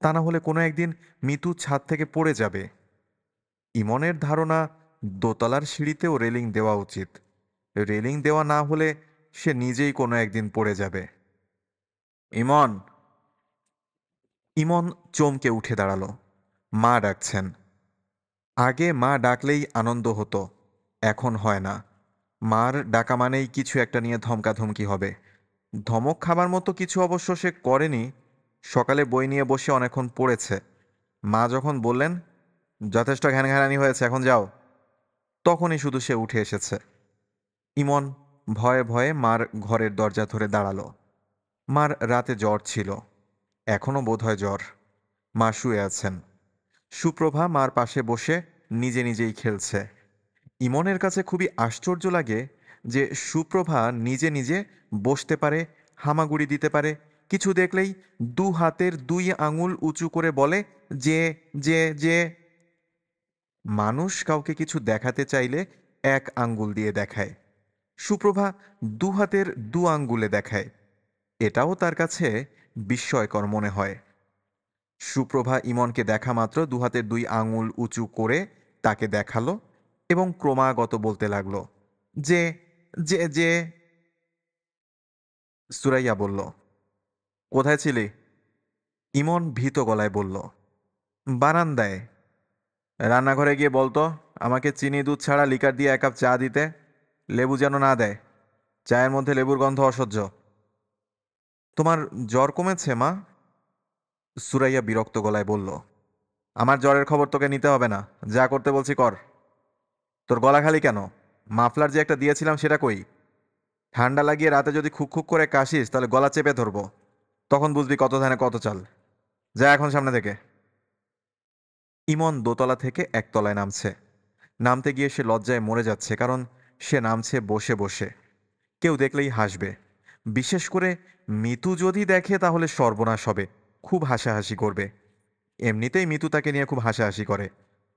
তা না হলে কোনো একদিন মিতু ছাদ থেকে পড়ে যাবে। ইমনের ধারণা, দোতলার সিঁড়িতেও রেলিং দেওয়া উচিত। রেলিং দেওয়া না হলে সে নিজেই কোনো একদিন পড়ে যাবে। ইমন! ইমন চমকে উঠে দাঁড়ালো। মা ডাকছেন। আগে মা ডাকলেই আনন্দ হতো, এখন হয় না। মার ডাকা মানেই কিছু একটা নিয়ে ধমকাধমকি হবে। ধমক খাবার মতো কিছু অবশ্য সে করেনি। সকালে বই নিয়ে বসে অনেকক্ষণ পড়েছে। মা যখন বললেন, যথেষ্ট ঘ্যানঘ্যানানি হয়েছে, এখন যাও, তখনই শুধু সে উঠে এসেছে। ইমন ভয়ে ভয়ে মার ঘরের দরজা ধরে দাঁড়ালো। মার রাতে জ্বর ছিল, এখনও বোধহয় জ্বর। মা শুয়ে আছেন। সুপ্রভা মার পাশে বসে নিজে নিজেই খেলছে। ইমনের কাছে খুবই আশ্চর্য লাগে যে সুপ্রভা নিজে নিজে বসতে পারে, হামাগুড়ি দিতে পারে, কিছু দেখলেই 2 হাতের 2 আঙুল উঁচু করে বলে যে যে যে। মানুষ কাউকে কিছু দেখাতে চাইলে 1 আঙ্গুল দিয়ে দেখায়, সুপ্রভা 2 হাতের 2 আঙ্গুলে দেখায়। এটাও তার কাছে বিস্ময়কর মনে হয়। সুপ্রভা ইমনকে দেখা মাত্র 2 হাতের 2 আঙুল উঁচু করে তাকে দেখালো এবং ক্রমাগত বলতে লাগলো, যে যে যে। সুরাইয়া বলল, কোথায় ছিলি? ইমন ভীত গলায় বলল, বারান্দায়। রান্নাঘরে গিয়ে বলতো আমাকে চিনি দুধ ছাড়া লিকার দিয়ে 1 কাপ চা দিতে, লেবু যেন না দেয়, চায়ের মধ্যে লেবুর গন্ধ অসহ্য। তোমার জ্বর কমেছে মা? সুরাইয়া বিরক্ত গলায় বলল, আমার জ্বরের খবর তোকে নিতে হবে না, যা করতে বলছি কর। তোর গলা খালি কেন? মাফলার যে একটা দিয়েছিলাম সেটা কই? ঠান্ডা লাগিয়ে রাতে যদি খুক খুক করে কাশিস তাহলে গলা চেপে ধরবো, তখন বুঝবি কত ধানে কত চাল। যা এখন সামনে থেকে। ইমন দোতলা থেকে 1 তলায় নামছে। নামতে গিয়ে সে লজ্জায় মরে যাচ্ছে, কারণ সে নামছে বসে বসে। কেউ দেখলেই হাসবে, বিশেষ করে মিতু যদি দেখে তাহলে সর্বনাশ হবে, খুব হাসাহাসি করবে। এমনিতেই মিতু তাকে নিয়ে খুব হাসাহাসি করে,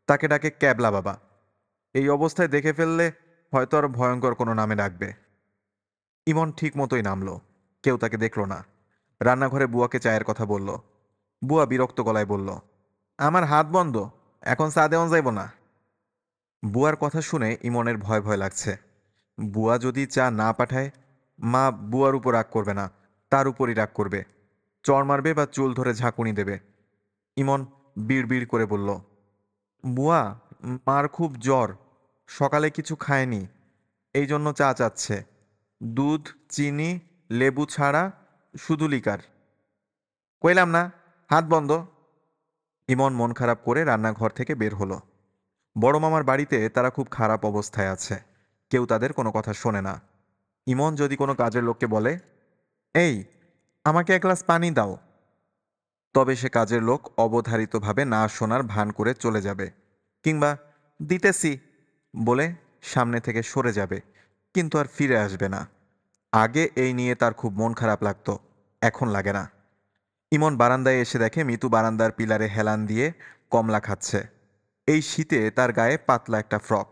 তাকে ডাকে ক্যাবলা বাবা। এই অবস্থায় দেখে ফেললে হয়তো আর ভয়ঙ্কর কোনো নামে ডাকবে। ইমন ঠিক মতোই নামলো, কেউ তাকে দেখল না। রান্নাঘরে বুয়াকে চায়ের কথা বলল। বুয়া বিরক্ত গলায় বলল, আমার হাত বন্ধ, এখন চা দেওয়া যাইব না। বুয়ার কথা শুনে ইমনের ভয় ভয় লাগছে। বুয়া যদি চা না পাঠায়, মা বুয়ার উপর রাগ করবে না, তার উপরই রাগ করবে, চড় মারবে বা চুল ধরে ঝাঁকুনি দেবে। ইমন বিড় বিড় করে বলল, বুয়া, মার খুব জ্বর, সকালে কিছু খায়নি, এই জন্য চা চাচ্ছে, দুধ, চিনি, লেবু ছাড়া, শুধু লিকার। কইলাম না, হাত বন্ধ। ইমন মন খারাপ করে রান্নাঘর থেকে বের হলো। বড় মামার বাড়িতে তারা খুব খারাপ অবস্থায় আছে, কেউ তাদের কোনো কথা শোনে না। ইমন যদি কোনো কাজের লোককে বলে, এই, আমাকে 1 গ্লাস পানি দাও, তবে সে কাজের লোক অবধারিতভাবে না শোনার ভান করে চলে যাবে, কিংবা দিতেছি বলে সামনে থেকে সরে যাবে, কিন্তু আর ফিরে আসবে না। আগে এই নিয়ে তার খুব মন খারাপ লাগতো, এখন লাগে না। ইমন বারান্দায় এসে দেখে মিতু বারান্দার পিলারে হেলান দিয়ে কমলা খাচ্ছে। এই শীতে তার গায়ে পাতলা একটা ফ্রক।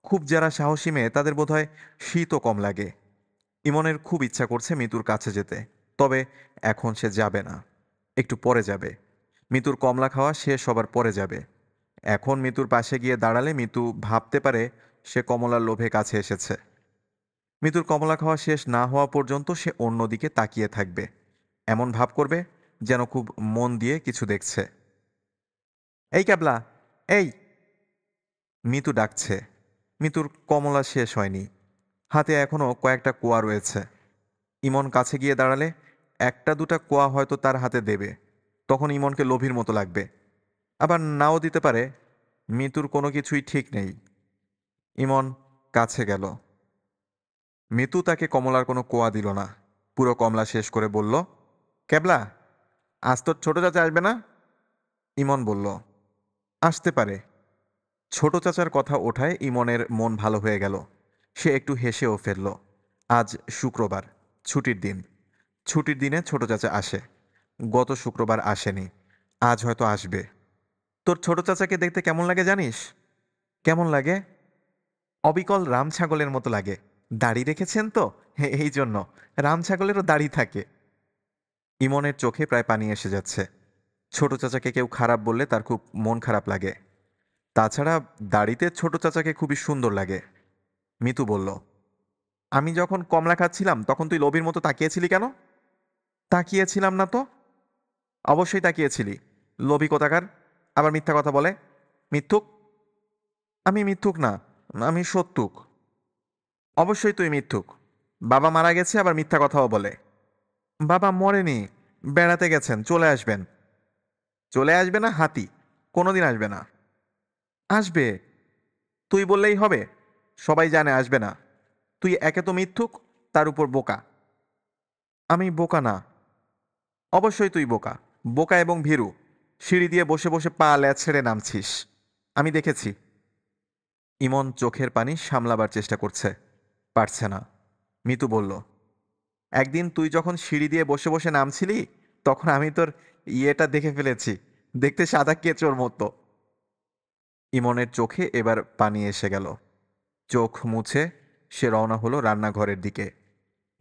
খুব যারা সাহসী মেয়ে তাদের বোধহয় শীতও কম লাগে। ইমনের খুব ইচ্ছা করছে মিতুর কাছে যেতে, তবে এখন সে যাবে না, একটু পরে যাবে। মিতুর কমলা খাওয়া শেষ হবার পরে যাবে। এখন মিতুর পাশে গিয়ে দাঁড়ালে মিতু ভাবতে পারে সে কমলার লোভে কাছে এসেছে। মিতুর কমলা খাওয়া শেষ না হওয়া পর্যন্ত সে অন্যদিকে তাকিয়ে থাকবে, এমন ভাব করবে যেন খুব মন দিয়ে কিছু দেখছে। এই ক্যাবলা, এই! মিতু ডাকছে। মিতুর কমলা শেষ হয়নি, হাতে এখনো কয়েকটা কোয়া রয়েছে। ইমন কাছে গিয়ে দাঁড়ালে একটা দুটা কোয়া হয়তো তার হাতে দেবে, তখন ইমনকে লোভীর মতো লাগবে, আবার নাও দিতে পারে। মিতুর কোনো কিছুই ঠিক নেই। ইমন কাছে গেল। মিতু তাকে কমলার কোনো কোয়া দিল না, পুরো কমলা শেষ করে বলল, ক্যাবলা, আজ তোর ছোট চাচা আসবে না? ইমন বলল, আসতে পারে। ছোট চাচার কথা ওঠায় ইমনের মন ভালো হয়ে গেল। সে একটু হেসেও ফেলল। আজ শুক্রবার, ছুটির দিন। ছুটির দিনে ছোট চাচা আসে। গত শুক্রবার আসেনি, আজ হয়তো আসবে। তোর ছোট চাচাকে দেখতে কেমন লাগে জানিস? কেমন লাগে? অবিকল রাম ছাগলের মতো লাগে। দাড়ি রেখেছেন তো, এই জন্য। রাম ছাগলেরও দাড়ি থাকে। ইমনের চোখে প্রায় পানি এসে যাচ্ছে। ছোট চাচাকে কেউ খারাপ বললে তার খুব মন খারাপ লাগে। তাছাড়া দাড়িতে ছোট চাচাকে খুবই সুন্দর লাগে। মিতু বলল, আমি যখন কমলা খাচ্ছিলাম তখন তুই লোভীর মতো তাকিয়েছিলি কেন? তাকিয়েছিলাম না তো। অবশ্যই তাকিয়েছিলি। লোভী কোথাকার, আবার মিথ্যা কথা বলে। মিথ্যুক। আমি মিথ্যুক না, আমি সত্যুক। অবশ্যই তুই মিথ্যুক। বাবা মারা গেছে আবার মিথ্যা কথাও বলে। বাবা মরেনি, বেড়াতে গেছেন, চলে আসবেন। চলে আসবে না হাতি, কোনোদিন আসবে না। আসবে। তুই বললেই হবে? সবাই জানে আসবে না। তুই একে তো মিথ্যুক, তার উপর বোকা। আমি বোকা না। অবশ্যই তুই বোকা। বোকা এবং ভীরু। সিঁড়ি দিয়ে বসে বসে পা ল্যাচ ছেড়ে নামছিস, আমি দেখেছি। ইমন চোখের পানি সামলাবার চেষ্টা করছে, পারছে না। মিতু বলল, একদিন তুই যখন সিঁড়ি দিয়ে বসে বসে নামছিলি তখন আমি তোর ইয়েটা দেখে ফেলেছি, দেখতে সাদা কেঁচোর মতো। ইমনের চোখে এবার পানি এসে গেল। চোখ মুছে সে রওনা হলো রান্নাঘরের দিকে।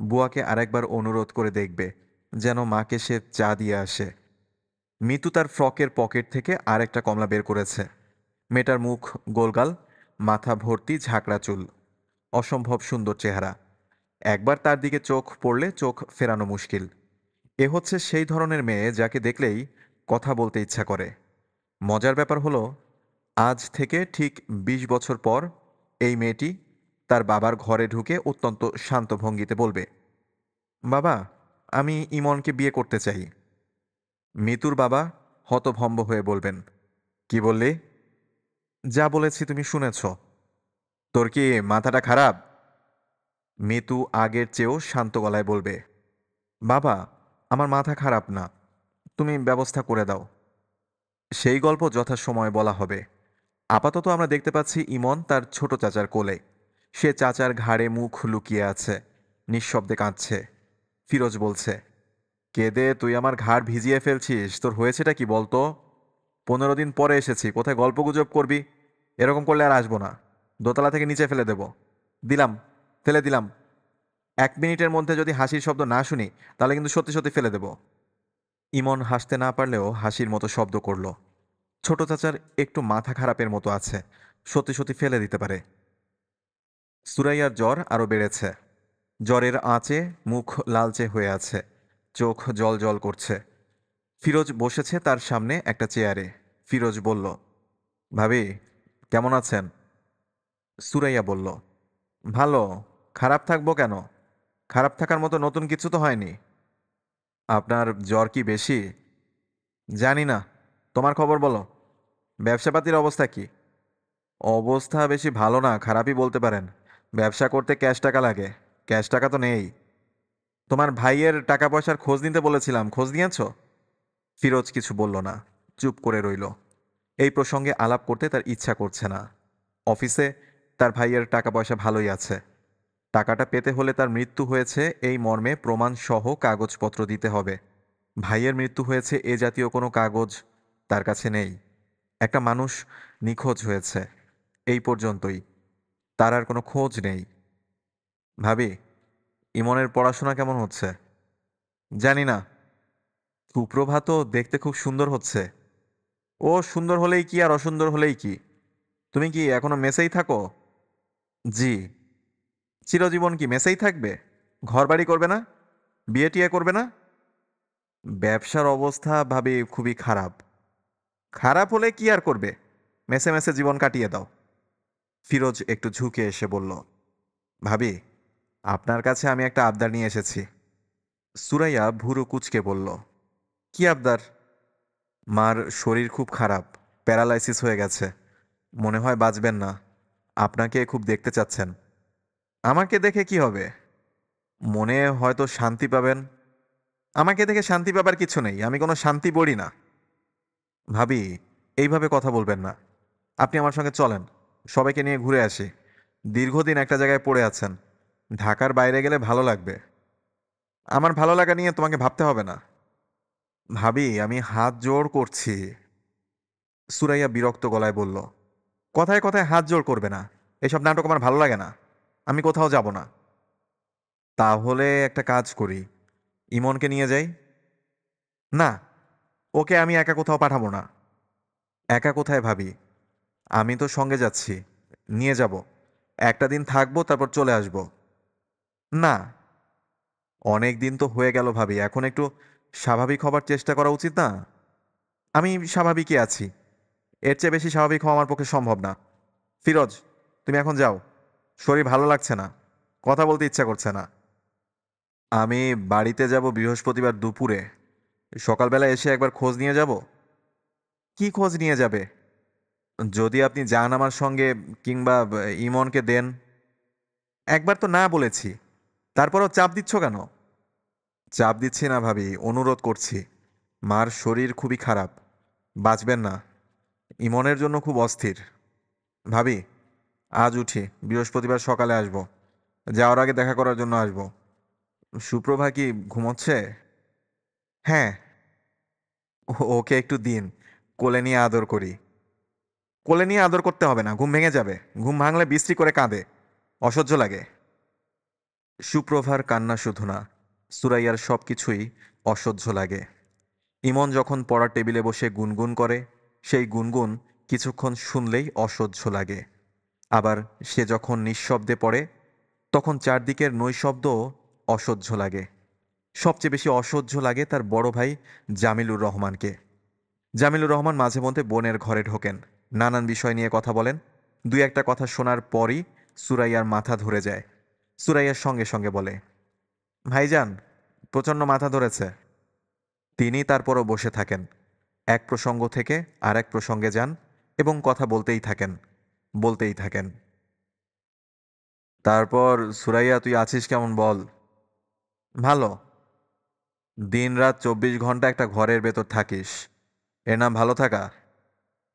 বুয়াকে আরেকবার অনুরোধ করে দেখবে যেন মাকে সে চা দিয়ে আসে। মিতু তার ফ্রকের পকেট থেকে আরেকটা কমলা বের করেছে। মেয়েটার মুখ গোলগাল, মাথা ভর্তি ঝাঁকড়া চুল, অসম্ভব সুন্দর চেহারা। একবার তার দিকে চোখ পড়লে চোখ ফেরানো মুশকিল। এ হচ্ছে সেই ধরনের মেয়ে যাকে দেখলেই কথা বলতে ইচ্ছা করে। মজার ব্যাপার হলো, আজ থেকে ঠিক ২০ বছর পর এই মেয়েটি তার বাবার ঘরে ঢুকে অত্যন্ত শান্ত ভঙ্গিতে বলবে, বাবা, আমি ইমনকে বিয়ে করতে চাই। মিতুর বাবা হতভম্ব হয়ে বলবেন, কি বললি? যা বলেছি তুমি শুনেছ। তোর কি মাথাটা খারাপ? মিতু আগের চেয়েও শান্ত গলায় বলবে, বাবা, আমার মাথা খারাপ না, তুমি ব্যবস্থা করে দাও। সেই গল্প যথাসময়ে বলা হবে। আপাতত আমরা দেখতে পাচ্ছি ইমন তার ছোট চাচার কোলে। সে চাচার ঘাড়ে মুখ লুকিয়ে আছে, নিঃশব্দে কাঁদছে। ফিরোজ বলছে, কেঁদে তুই আমার ঘাড় ভিজিয়ে ফেলছিস, তোর হয়েছেটা কি বলতো? 15 দিন পরে এসেছি, কোথায় গল্পগুজব করবি? এরকম করলে আর আসবো না। দোতলা থেকে নিচে ফেলে দেব। দিলাম, ফেলে দিলাম। 1 মিনিটের মধ্যে যদি হাসির শব্দ না শুনি তাহলে কিন্তু সত্যি সত্যি ফেলে দেব। ইমন হাসতে না পারলেও হাসির মতো শব্দ করল। ছোট চাচার একটু মাথা খারাপের মতো আছে, সত্যি সত্যি ফেলে দিতে পারে। সুরাইয়ার জ্বর আরো বেড়েছে। জ্বরের আঁচে মুখ লালচে হয়ে আছে, চোখ জল জল করছে। ফিরোজ বসেছে তার সামনে একটা চেয়ারে। ফিরোজ বলল, ভাবি, কেমন আছেন? সুরাইয়া বলল, ভালো। খারাপ থাকবো কেন? খারাপ থাকার মতো নতুন কিছু তো হয়নি। আপনার জ্বর কি বেশি? জানি না, তোমার খবর বলো। ব্যবসাপাতির অবস্থা কি? অবস্থা বেশি ভালো না, খারাপই বলতে পারেন। ব্যবসা করতে ক্যাশ টাকা লাগে, ক্যাশ টাকা তো নেই। তোমার ভাইয়ের টাকা পয়সার খোঁজ নিতে বলেছিলাম, খোঁজ নিয়েছো? ফিরোজ কিছু বলল না, চুপ করে রইল। এই প্রসঙ্গে আলাপ করতে তার ইচ্ছা করছে না। অফিসে তার ভাইয়ের টাকা পয়সা ভালোই আছে। টাকাটা পেতে হলে তার মৃত্যু হয়েছে এই মর্মে প্রমাণ সহ কাগজপত্র দিতে হবে। ভাইয়ের মৃত্যু হয়েছে এ জাতীয় কোনো কাগজ তার কাছে নেই। একটা মানুষ নিখোঁজ হয়েছে, এই পর্যন্তই। তার আর কোনো খোঁজ নেই। ভাবি, ইমনের পড়াশোনা কেমন হচ্ছে? জানি না। সুপ্রভাতও দেখতে খুব সুন্দর হচ্ছে। ও সুন্দর হলেই কি আর অসুন্দর হলেই কি? তুমি কি এখনো মেসেই থাকো? জি। চিরজীবন কি মেসেই থাকবে? ঘরবাড়ি করবে না? বিয়ে টিয়ে করবে না? ব্যবসার অবস্থা ভাবি খুবই খারাপ। খারাপ হলে কি আর করবে? মেসে মেসে জীবন কাটিয়ে দাও। ফিরোজ একটু ঝুঁকে এসে বলল, ভাবি, আপনার কাছে আমি একটা আবদার নিয়ে এসেছি। সুরাইয়া ভুরু কুঁচকে বলল, কি আবদার? মার শরীর খুব খারাপ, প্যারালাইসিস হয়ে গেছে, মনে হয় বাঁচবেন না। আপনাকে খুব দেখতে চাচ্ছেন। আমাকে দেখে কি হবে? মনে হয়তো শান্তি পাবেন। আমাকে দেখে শান্তি পাবার কিছু নেই, আমি কোনো শান্তি বড়ি না। ভাবি, এইভাবে কথা বলবেন না। আপনি আমার সঙ্গে চলেন, সবাইকে নিয়ে ঘুরে আসি। দীর্ঘদিন একটা জায়গায় পড়ে আছেন, ঢাকার বাইরে গেলে ভালো লাগবে। আমার ভালো লাগা নিয়ে তোমাকে ভাবতে হবে না। ভাবি, আমি হাত জোড় করছি। সুরাইয়া বিরক্ত গলায় বলল, কথায় কথায় হাত জোড় করবে না। এসব নাটক আমার ভালো লাগে না। আমি কোথাও যাব না। তাহলে একটা কাজ করি, ইমনকে নিয়ে যাই। না, ওকে আমি একা কোথাও পাঠাবো না। একা কোথায় ভাবি? আমি তো সঙ্গে যাচ্ছি, নিয়ে যাব। একটা দিন থাকবো, তারপর চলে আসব। না, অনেক দিন তো হয়ে গেল ভাবি, এখন একটু স্বাভাবিক হবার চেষ্টা করা উচিত না? আমি স্বাভাবিকই আছি, এর চেয়ে বেশি স্বাভাবিক হওয়া আমার পক্ষে সম্ভব না। ফিরোজ, তুমি এখন যাও। শরীর ভালো লাগছে না, কথা বলতে ইচ্ছা করছে না। আমি বাড়িতে যাব বৃহস্পতিবার দুপুরে। সকালবেলা এসে একবার খোঁজ নিয়ে যাব। কি খোঁজ নিয়ে যাবে? যদি আপনি যান আমার সঙ্গে, কিংবা ইমনকে দেন। একবার তো না বলেছি, তারপরও চাপ দিচ্ছ কেন? চাপ দিচ্ছি না ভাবি, অনুরোধ করছি। মার শরীর খুবই খারাপ, বাঁচবেন না। ইমনের জন্য খুব অস্থির। ভাবি, আজ উঠি, বৃহস্পতিবার সকালে আসব। যাওয়ার আগে দেখা করার জন্য আসব। সুপ্রভা কি ঘুমোচ্ছে? হ্যাঁ। ওকে একটু দিন, কোলে নিয়ে আদর করি। কোলে নিয়ে আদর করতে হবে না, ঘুম ভেঙে যাবে। ঘুম ভাঙলে বিশ্রী করে কাঁদে, অসহ্য লাগে। সুপ্রভার কান্না শুধু না, সুরাইয়ার সব কিছুই অসহ্য লাগে। ইমন যখন পড়ার টেবিলে বসে গুনগুন করে, সেই গুনগুন কিছুক্ষণ শুনলেই অসহ্য লাগে। আবার সে যখন নিঃশব্দে পড়ে, তখন চারদিকের নৈশব্দও অসহ্য লাগে। সবচেয়ে বেশি অসহ্য লাগে তার বড় ভাই জামিলুর রহমানকে। জামিলুর রহমান মাঝে মধ্যে বোনের ঘরে ঢোকেন, নানান বিষয় নিয়ে কথা বলেন। দুই একটা কথা শোনার পরই সুরাইয়ার মাথা ধরে যায়। সুরাইয়ার সঙ্গে সঙ্গে বলে, ভাইজান, প্রচণ্ড মাথা ধরেছে। তিনি তারপরও বসে থাকেন, এক প্রসঙ্গ থেকে আর এক প্রসঙ্গে যান এবং কথা বলতেই থাকেন, বলতেই থাকেন। তারপর, সুরাইয়া, তুই আছিস কেমন বল? ভালো। দিন রাত 24 ঘন্টা একটা ঘরের ভেতর থাকিস, এর নাম ভালো থাকা?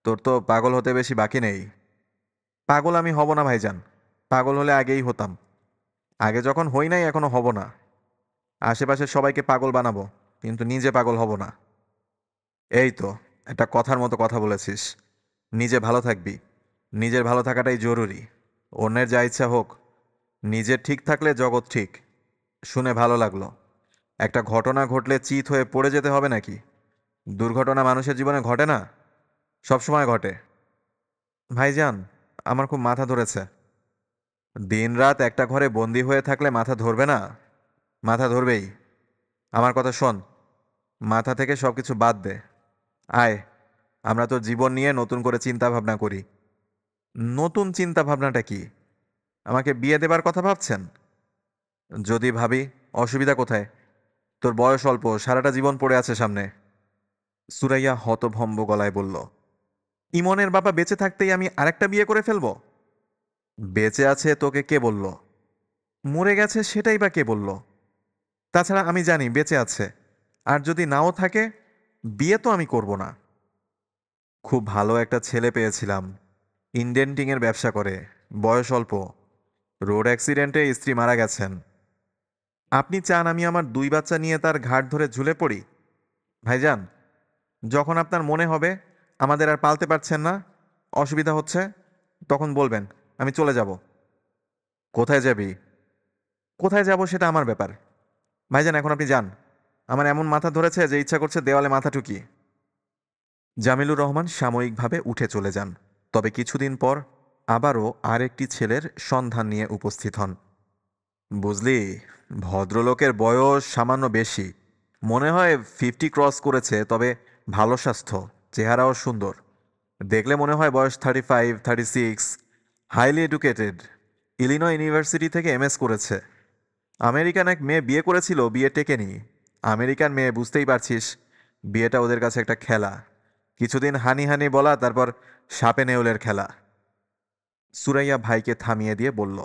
তোর তো পাগল হতে বেশি বাকি নেই। পাগল আমি হব না ভাইজান, পাগল হলে আগেই হতাম। আগে যখন হই নাই, এখনো হব না। আশেপাশের সবাইকে পাগল বানাবো, কিন্তু নিজে পাগল হব না। এই তো, একটা কথার মতো কথা বলেছিস। নিজে ভালো থাকবি, নিজের ভালো থাকাটাই জরুরি। অন্যের যা ইচ্ছা হোক, নিজের ঠিক থাকলে জগৎ ঠিক। শুনে ভালো লাগলো। একটা ঘটনা ঘটলে চিত হয়ে পড়ে যেতে হবে নাকি? দুর্ঘটনা মানুষের জীবনে ঘটে না? সবসময় ঘটে। ভাইজান, আমার খুব মাথা ধরেছে। দিনরাত একটা ঘরে বন্দি হয়ে থাকলে মাথা ধরবে না? মাথা ধরবেই। আমার কথা শোন, মাথা থেকে সবকিছু বাদ দে। আয়, আমরা তোর জীবন নিয়ে নতুন করে চিন্তা ভাবনা করি। নতুন চিন্তা ভাবনাটা কি? আমাকে বিয়ে দেবার কথা ভাবছেন? যদি ভাবি, অসুবিধা কোথায়? তোর বয়স অল্প, সারাটা জীবন পড়ে আছে সামনে। সুরাইয়া হতভম্ব গলায় বলল, ইমনের বাবা বেঁচে থাকতেই আমি আরেকটা বিয়ে করে ফেলবো? বেঁচে আছে তোকে কে বলল? মরে গেছে সেটাই বা কে বলল? তাছাড়া আমি জানি বেঁচে আছে। আর যদি নাও থাকে, বিয়ে তো আমি করব না। খুব ভালো একটা ছেলে পেয়েছিলাম, ইনডেন্টিংয়ের ব্যবসা করে, বয়স অল্প, রোড অ্যাক্সিডেন্টে স্ত্রী মারা গেছেন। আপনি চান আমি আমার দুই বাচ্চা নিয়ে তার ঘাট ধরে ঝুলে পড়ি? ভাইজান, যখন আপনার মনে হবে আমাদের আর পালতে পারছেন না, অসুবিধা হচ্ছে, তখন বলবেন, আমি চলে যাব। কোথায় যাবি? কোথায় যাব সেটা আমার ব্যাপার। ভাইজান, এখন আপনি যান। আমার এমন মাথা ধরেছে যে ইচ্ছা করছে দেওয়ালে মাথা ঠুকি। জামিলুর রহমান সাময়িকভাবে উঠে চলে যান। তবে কিছুদিন পর আবারও আরেকটি ছেলের সন্ধান নিয়ে উপস্থিত হন। বুঝলি, ভদ্রলোকের বয়স সামান্য বেশি, মনে হয় 50 ক্রস করেছে, তবে ভালো স্বাস্থ্য, চেহারাও সুন্দর। দেখলে মনে হয় বয়স 35, 36। হাইলি এডুকেটেড, ইলিনয় ইউনিভার্সিটি থেকে এমএস করেছে। আমেরিকান এক মেয়ে বিয়ে করেছিল, বিয়ে টেকেনি। আমেরিকান মেয়ে, বুঝতেই পারছিস, বিয়েটা ওদের কাছে একটা খেলা। কিছুদিন হানি হানি বলা, তারপর সাপে নেউলের খেলা। সুরাইয়া ভাইকে থামিয়ে দিয়ে বলল,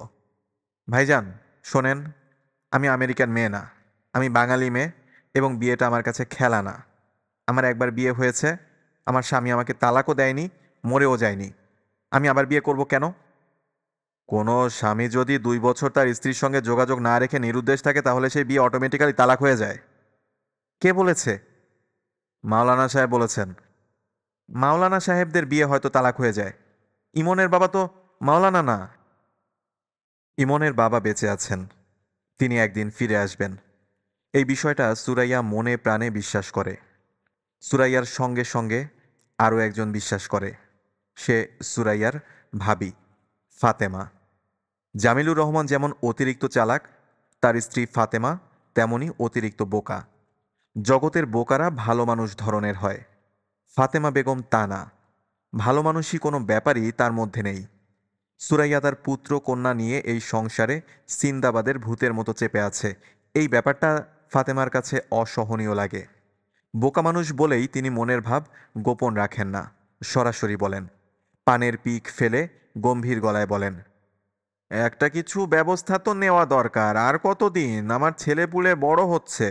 ভাইজান শোনেন, আমি আমেরিকান মেয়ে না, আমি বাঙালি মেয়ে, এবং বিয়েটা আমার কাছে খেলা না। আমার একবার বিয়ে হয়েছে, আমার স্বামী আমাকে তালাকও দেয়নি, মরেও যায়নি। আমি আবার বিয়ে করব কেন? কোনো স্বামী যদি 2 বছর তার স্ত্রীর সঙ্গে যোগাযোগ না রেখে নিরুদ্দেশ থাকে, তাহলে সেই বিয়ে অটোমেটিক্যালি তালাক হয়ে যায়। কে বলেছে? মাওলানা সাহেব বলেছেন। মাওলানা সাহেবদের বিয়ে হয়তো তালাক হয়ে যায়, ইমনের বাবা তো মাওলানা না। ইমনের বাবা বেঁচে আছেন, তিনি একদিন ফিরে আসবেন। এই বিষয়টা সুরাইয়া মনে প্রাণে বিশ্বাস করে। সুরাইয়ার সঙ্গে সঙ্গে আরও একজন বিশ্বাস করে, সে সুরাইয়ার ভাবি ফাতেমা। জামিলুর রহমান যেমন অতিরিক্ত চালাক, তার স্ত্রী ফাতেমা তেমনি অতিরিক্ত বোকা। জগতের বোকারা ভালো মানুষ ধরনের হয়, ফাতেমা বেগম তা না। ভালো মানুষই কোনো ব্যাপারই তার মধ্যে নেই। সুরাইয়া তার পুত্র কন্যা নিয়ে এই সংসারে সিন্দাবাদের ভূতের মতো চেপে আছে। এই ব্যাপারটা ফাতেমার কাছে অসহনীয় লাগে। বোকা মানুষ বলেই তিনি মনের ভাব গোপন রাখেন না, সরাসরি বলেন। পানের পিক ফেলে গম্ভীর গলায় বলেন, একটা কিছু ব্যবস্থা তো নেওয়া দরকার, আর কতদিন, আমার ছেলেপুলে বড় হচ্ছে।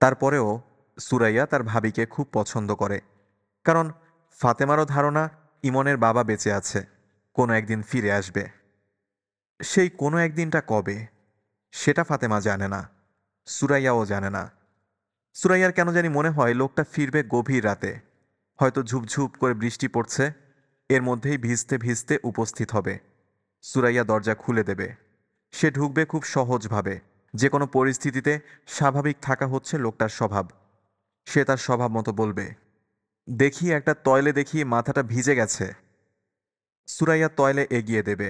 তারপরেও সুরাইয়া তার ভাবিকে খুব পছন্দ করে, কারণ ফাতেমারও ধারণা ইমনের বাবা বেঁচে আছে, কোনো একদিন ফিরে আসবে। সেই কোনো একদিনটা কবে, সেটা ফাতেমা জানে না, সুরাইয়াও জানে না। সুরাইয়ার কেন জানি মনে হয় লোকটা ফিরবে গভীর রাতে, হয়তো ঝুপঝুপ করে বৃষ্টি পড়ছে, এর মধ্যেই ভিজতে ভিজতে উপস্থিত হবে। সুরাইয়া দরজা খুলে দেবে, সে ঢুকবে খুব সহজভাবে। যে কোনো পরিস্থিতিতে স্বাভাবিক থাকা হচ্ছে লোকটার স্বভাব। সে তার স্বভাব মতো বলবে, দেখি একটা তয়লে, দেখি মাথাটা ভিজে গেছে। সুরাইয়া তয়লে এগিয়ে দেবে,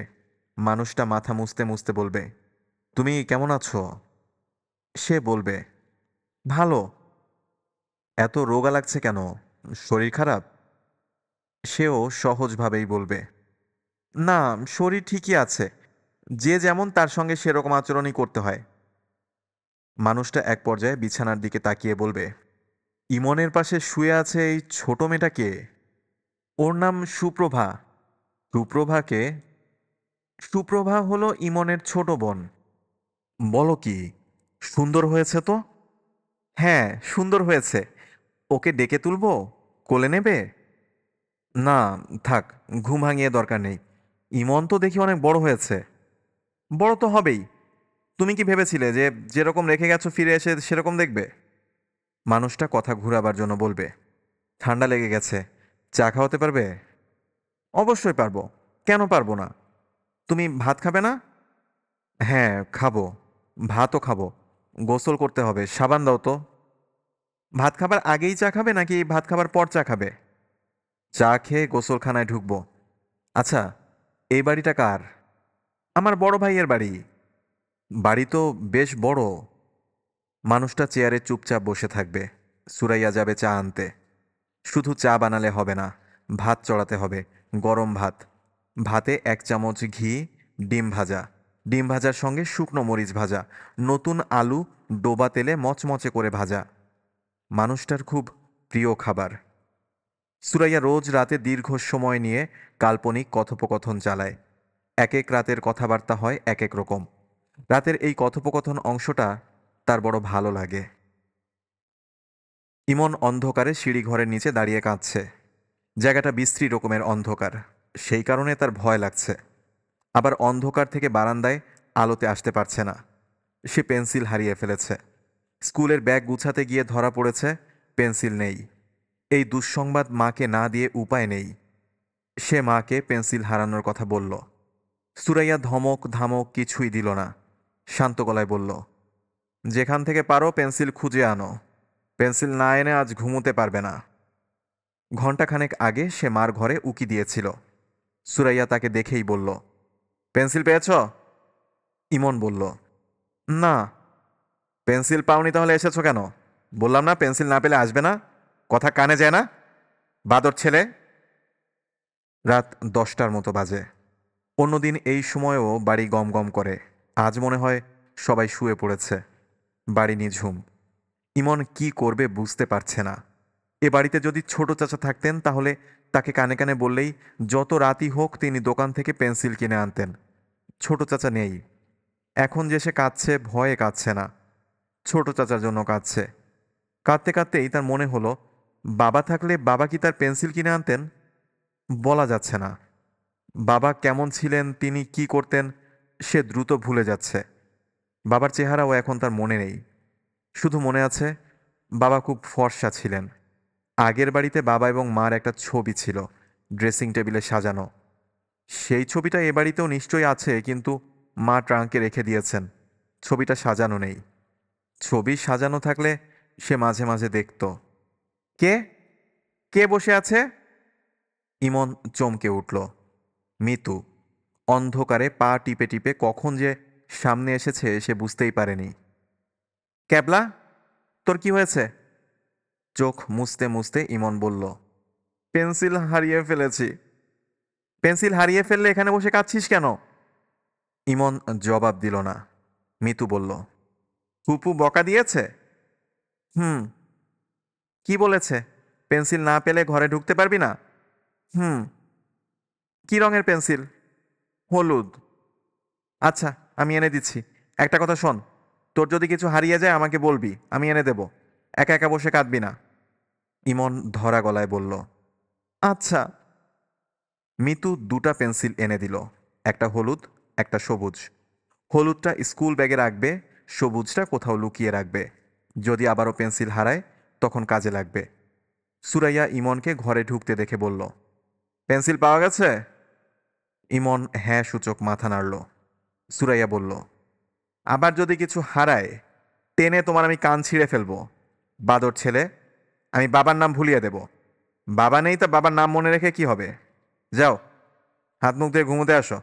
মানুষটা মাথা মুছতে মুছতে বলবে, তুমি কেমন আছো? সে বলবে, ভালো। এত রোগা লাগছে কেন, শরীর খারাপ? সেও সহজভাবেই বলবে, না, শরীর ঠিকই আছে, যে যেমন তার সঙ্গে সেরকম আচরণই করতে হয়। মানুষটা এক পর্যায়ে বিছানার দিকে তাকিয়ে বলবে, ইমনের পাশে শুয়ে আছে এই ছোট মেয়েটা কে? ওর নাম সুপ্রভা। সুপ্রভাকে? সুপ্রভা হলো ইমনের ছোট বোন। বলো কি, সুন্দর হয়েছে তো? হ্যাঁ, সুন্দর হয়েছে। ওকে ডেকে তুলবো, কোলে নেবে? না, থাক, ঘুম ভাঙিয়ে দরকার নেই। ইমন তো দেখি অনেক বড় হয়েছে। বড় তো হবেই। তুমি কি ভেবেছিলে যে যেরকম রেখে গেছো ফিরে এসে সেরকম দেখবে? মানুষটা কথা ঘুরাবার জন্য বলবে, ঠান্ডা লেগে গেছে, চা খাওয়াতে পারবে? অবশ্যই পারবো, কেন পারবো না। তুমি ভাত খাবে না? হ্যাঁ, খাবো, ভাতও খাবো। গোসল করতে হবে, সাবান দাও তো। ভাত খাবার আগেই চা খাবে নাকি ভাত খাবার পর চা খাবে? চা খেয়ে গোসলখানায় ঢুকবো। আচ্ছা, এই বাড়িটা কার? আমার বড় ভাইয়ের বাড়ি। বাড়ি তো বেশ বড়। মানুষটা চেয়ারে চুপচাপ বসে থাকবে। সুরাইয়া যাবে চা আনতে। শুধু চা বানালে হবে না, ভাত চড়াতে হবে, গরম ভাত। ভাতে 1 চামচ ঘি, ডিম ভাজা, ডিম ভাজার সঙ্গে শুকনো মরিচ ভাজা, নতুন আলু ডোবা তেলে মচমচে করে ভাজা। মানুষটার খুব প্রিয় খাবার। সুরাইয়া রোজ রাতে দীর্ঘ সময় নিয়ে কাল্পনিক কথোপকথন চালায়। এক এক রাতের কথাবার্তা হয় এক এক রকম। রাতের এই কথোপকথন অংশটা তার বড় ভালো লাগে। ইমন অন্ধকারে সিঁড়িঘরের নিচে দাঁড়িয়ে কাঁদছে। জায়গাটা বিশ্রী রকমের অন্ধকার, সেই কারণে তার ভয় লাগছে। আবার অন্ধকার থেকে বারান্দায় আলোতে আসতে পারছে না। সে পেন্সিল হারিয়ে ফেলেছে। স্কুলের ব্যাগ গুছাতে গিয়ে ধরা পড়েছে পেন্সিল নেই। এই দুঃসংবাদ মাকে না দিয়ে উপায় নেই। সে মাকে পেন্সিল হারানোর কথা বলল। সুরাইয়া ধমক ধামক কিছুই দিল না, শান্ত গলায় বলল, যেখান থেকে পারো পেন্সিল খুঁজে আনো। পেন্সিল না এনে আজ ঘুমোতে পারবে না। ঘণ্টাখানেক আগে সে মার ঘরে উকি দিয়েছিল। সুরাইয়া তাকে দেখেই বলল, পেন্সিল পেয়েছ? ইমন বলল, না। পেন্সিল পাওনি তাহলে এসেছো কেন? বললাম না পেন্সিল না পেলে আসবে না। কথা কানে যায় না, বাদর ছেলে। রাত 10টার মতো বাজে। অন্যদিন এই সময়েও বাড়ি গম গম করে। আজ মনে হয় সবাই শুয়ে পড়েছে। বাড়ি নিঝুম। ইমন কি করবে বুঝতে পারছে না। এ বাড়িতে যদি ছোট চাচা থাকতেন তাহলে তাকে কানে কানে বললেই যত রাতই হোক তিনি দোকান থেকে পেন্সিল কিনে আনতেন। ছোট চাচা নেই। এখন যে সে কাঁদছে, ভয়ে কাঁদছে না, ছোট চাচার জন্য কাঁদছে। কাঁদতে কাঁদতেই তার মনে হলো, বাবা থাকলে বাবা কি তার পেন্সিল কিনে আনতেন? বলা যাচ্ছে না। বাবা কেমন ছিলেন, তিনি কি করতেন, সে দ্রুত ভুলে যাচ্ছে। বাবার চেহারাও এখন তার মনে নেই। শুধু মনে আছে বাবা খুব ফর্সা ছিলেন। আগের বাড়িতে বাবা এবং মার একটা ছবি ছিল, ড্রেসিং টেবিলে সাজানো। সেই ছবিটা এ বাড়িতেও নিশ্চয়ই আছে, কিন্তু মা ট্রাঙ্কে রেখে দিয়েছেন। ছবিটা সাজানো নেই। ছবি সাজানো থাকলে সে মাঝে মাঝে দেখত। কে কে বসে আছে? ইমন চমকে উঠল। মিতু। অন্ধকারে পা টিপে টিপে কখন যে সামনে এসেছে সে বুঝতেই পারেনি। ক্যাবলা, তোর কি হয়েছে? চোখ মুছতে মুছতে ইমন বলল, পেন্সিল হারিয়ে ফেলেছি। পেন্সিল হারিয়ে ফেললে এখানে বসে কাঁদছিস কেন? ইমন জবাব দিল না। মিতু বলল, ফুপু বকা দিয়েছে? হুম। কি বলেছে? পেন্সিল না পেলে ঘরে ঢুকতে পারবি না? হুম। কি রঙের পেন্সিল? হলুদ। আচ্ছা, আমি এনে দিচ্ছি। একটা কথা শোন, তোর যদি কিছু হারিয়ে যায় আমাকে বলবি, আমি এনে দেব। একা একা বসে কাঁদবি না। ইমন ধরা গলায় বলল, আচ্ছা। মিতু দুটা পেন্সিল এনে দিল, একটা হলুদ, একটা সবুজ। হলুদটা স্কুল ব্যাগে রাখবে, সবুজটা কোথাও লুকিয়ে রাখবে। যদি আবারও পেন্সিল হারায় তখন কাজে লাগবে। সুরাইয়া ইমনকে ঘরে ঢুকতে দেখে বলল, পেন্সিল পাওয়া গেছে? ইমন হ্যাঁ সূচক মাথা নাড়ল। সুরাইয়া বলল, আবার যদি কিছু হারায় টেনে তোমার আমি কান ছিঁড়ে ফেলবো। বাদর ছেলে, আমি বাবার নাম ভুলিয়ে দেব। বাবা নেই তা বাবার নাম মনে রেখে কি হবে? যাও, হাত মুখ ধুয়ে ঘুমোতে আসো।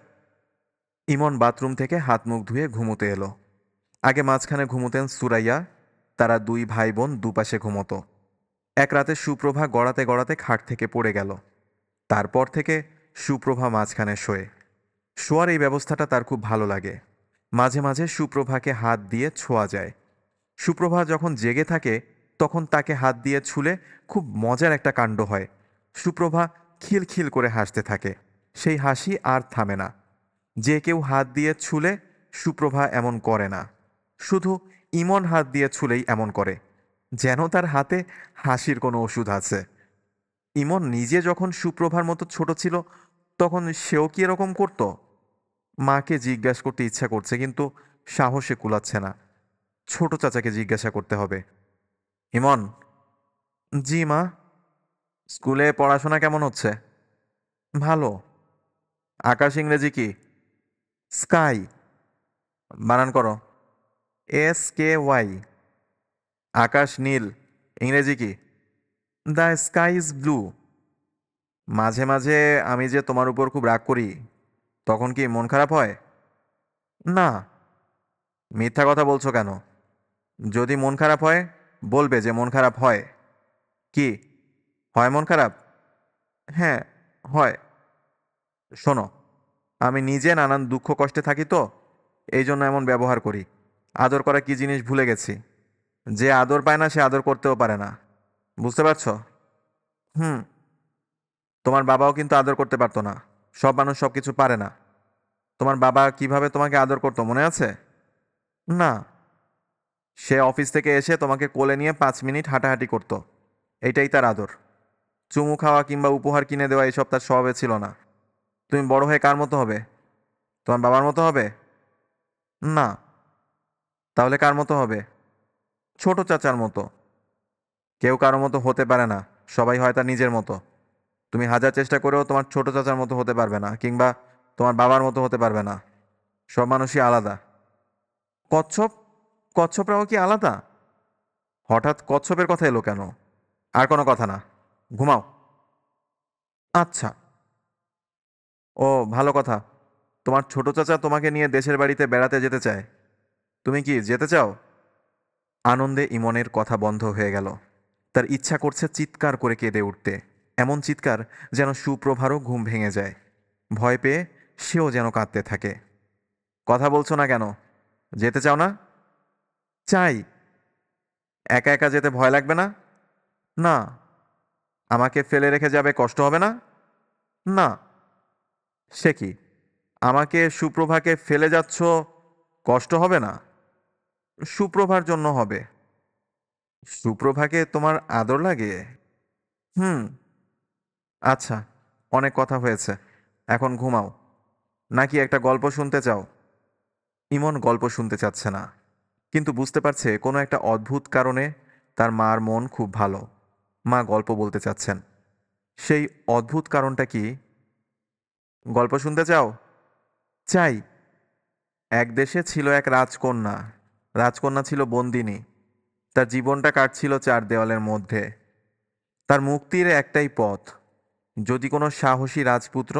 ইমন বাথরুম থেকে হাত মুখ ধুয়ে ঘুমোতে এলো। আগে মাঝখানে ঘুমোতেন সুরাইয়া। তারা দুই ভাই বোন দুপাশে ঘুমোতো। এক রাতে সুপ্রভা গড়াতে গড়াতে খাট থেকে পড়ে গেল। তারপর থেকে সুপ্রভা মাঝখানে শোয়ে। শোয়ার এই ব্যবস্থাটা তার খুব ভালো লাগে। মাঝে মাঝে সুপ্রভাকে হাত দিয়ে ছোঁয়া যায়। সুপ্রভা যখন জেগে থাকে তখন তাকে হাত দিয়ে ছুলে খুব মজার একটা কাণ্ড হয়। সুপ্রভা খিলখিল করে হাসতে থাকে। সেই হাসি আর থামে না। যে কেউ হাত দিয়ে ছুলে সুপ্রভা এমন করে না। শুধু ইমন হাত দিয়ে ছুলেই এমন করে, যেন তার হাতে হাসির কোনো ওষুধ আছে। ইমন নিজে যখন সুপ্রভার মতো ছোট ছিল তখন সেও কি এরকম করত? মাকে জিজ্ঞাসা করতে ইচ্ছা করছে, কিন্তু সাহসে কুলাচ্ছে না। ছোট চাচাকে জিজ্ঞাসা করতে হবে। ইমন। জি মা। স্কুলে পড়াশোনা কেমন হচ্ছে? ভালো। আকাশ ইংরেজি কি? স্কাই। বানান করো। SKY। আকাশ নীল, ইংরেজি কি? The sky is blue. মাঝে মাঝে আমি যে তোমার উপর খুব রাগ করি, তখন কি মন খারাপ হয়? না। মিথ্যা কথা বলছো কেন? যদি মন খারাপ হয় বলবে যে মন খারাপ হয়। কি হয় মন খারাপ? হ্যাঁ, হয়। শোনো, আমি নিজে নানান দুঃখ কষ্টে থাকি তো, এই জন্য এমন ব্যবহার করি। আদর করা কি জিনিস ভুলে গেছি। যে আদর পায় না সে আদর করতেও পারে না। বুঝতে পারছো? হুম। তোমার বাবাও কিন্তু আদর করতে পারতো না। সব মানুষ সব কিছু পারে না। তোমার বাবা কিভাবে তোমাকে আদর করতো মনে আছে? না। সে অফিস থেকে এসে তোমাকে কোলে নিয়ে 5 মিনিট হাঁটাহাঁটি করতো। এটাই তার আদর। চুমু খাওয়া কিংবা উপহার কিনে দেওয়া এসব তার স্বভাবে ছিল না। তুমি বড় হয়ে কার মতো হবে? তোমার বাবার মতো হবে? না। তাহলে কার মতো হবে? ছোট চাচার মতো। কেউ কারো মতো হতে পারে না, সবাই হয় তার নিজের মতো। তুমি হাজার চেষ্টা করেও তোমার ছোট চাচার মতো হতে পারবে না, কিংবা তোমার বাবার মতো হতে পারবে না। সব মানুষই আলাদা। কচ্ছপ? কচ্ছপরাও কি আলাদা? হঠাৎ কচ্ছপের কথা এলো কেন? আর কোনো কথা না, ঘুমাও। আচ্ছা। ও, ভালো কথা। তোমার ছোট চাচা তোমাকে নিয়ে দেশের বাড়িতে বেড়াতে যেতে চায়। তুমি কি যেতে চাও? আনন্দে ইমনের কথা বন্ধ হয়ে গেল। তার ইচ্ছা করছে চিৎকার করে কেঁদে উঠতে, এমন চিৎকার যেন সুপ্রভারও ঘুম ভেঙে যায়। ভয় পেয়ে সেও যেন কাঁদতে থাকে। কথা বলছো না কেন? যেতে চাও না? চাই। একা একা যেতে ভয় লাগবে না? না। আমাকে ফেলে রেখে যাবে, কষ্ট হবে না? না। সে কি, আমাকে সুপ্রভাকে ফেলে যাচ্ছ, কষ্ট হবে না? সুপ্রভার জন্য হবে। সুপ্রভাকে তোমার আদর লাগে? হুম। আচ্ছা, অনেক কথা হয়েছে, এখন ঘুমাও। নাকি একটা গল্প শুনতে চাও? ইমন গল্প শুনতে চাচ্ছে না, কিন্তু বুঝতে পারছে কোনো একটা অদ্ভুত কারণে তার মার মন খুব ভালো। মা গল্প বলতে চাচ্ছেন। সেই অদ্ভুত কারণটা কি? গল্প শুনতে চাও? চাই। এক দেশে ছিল এক রাজকন্যা। রাজকন্যা ছিল বন্দিনী। তার জীবনটা কাটছিল চার দেওয়ালের মধ্যে। তার মুক্তির একটাই পথ, যদি কোনো সাহসী রাজপুত্র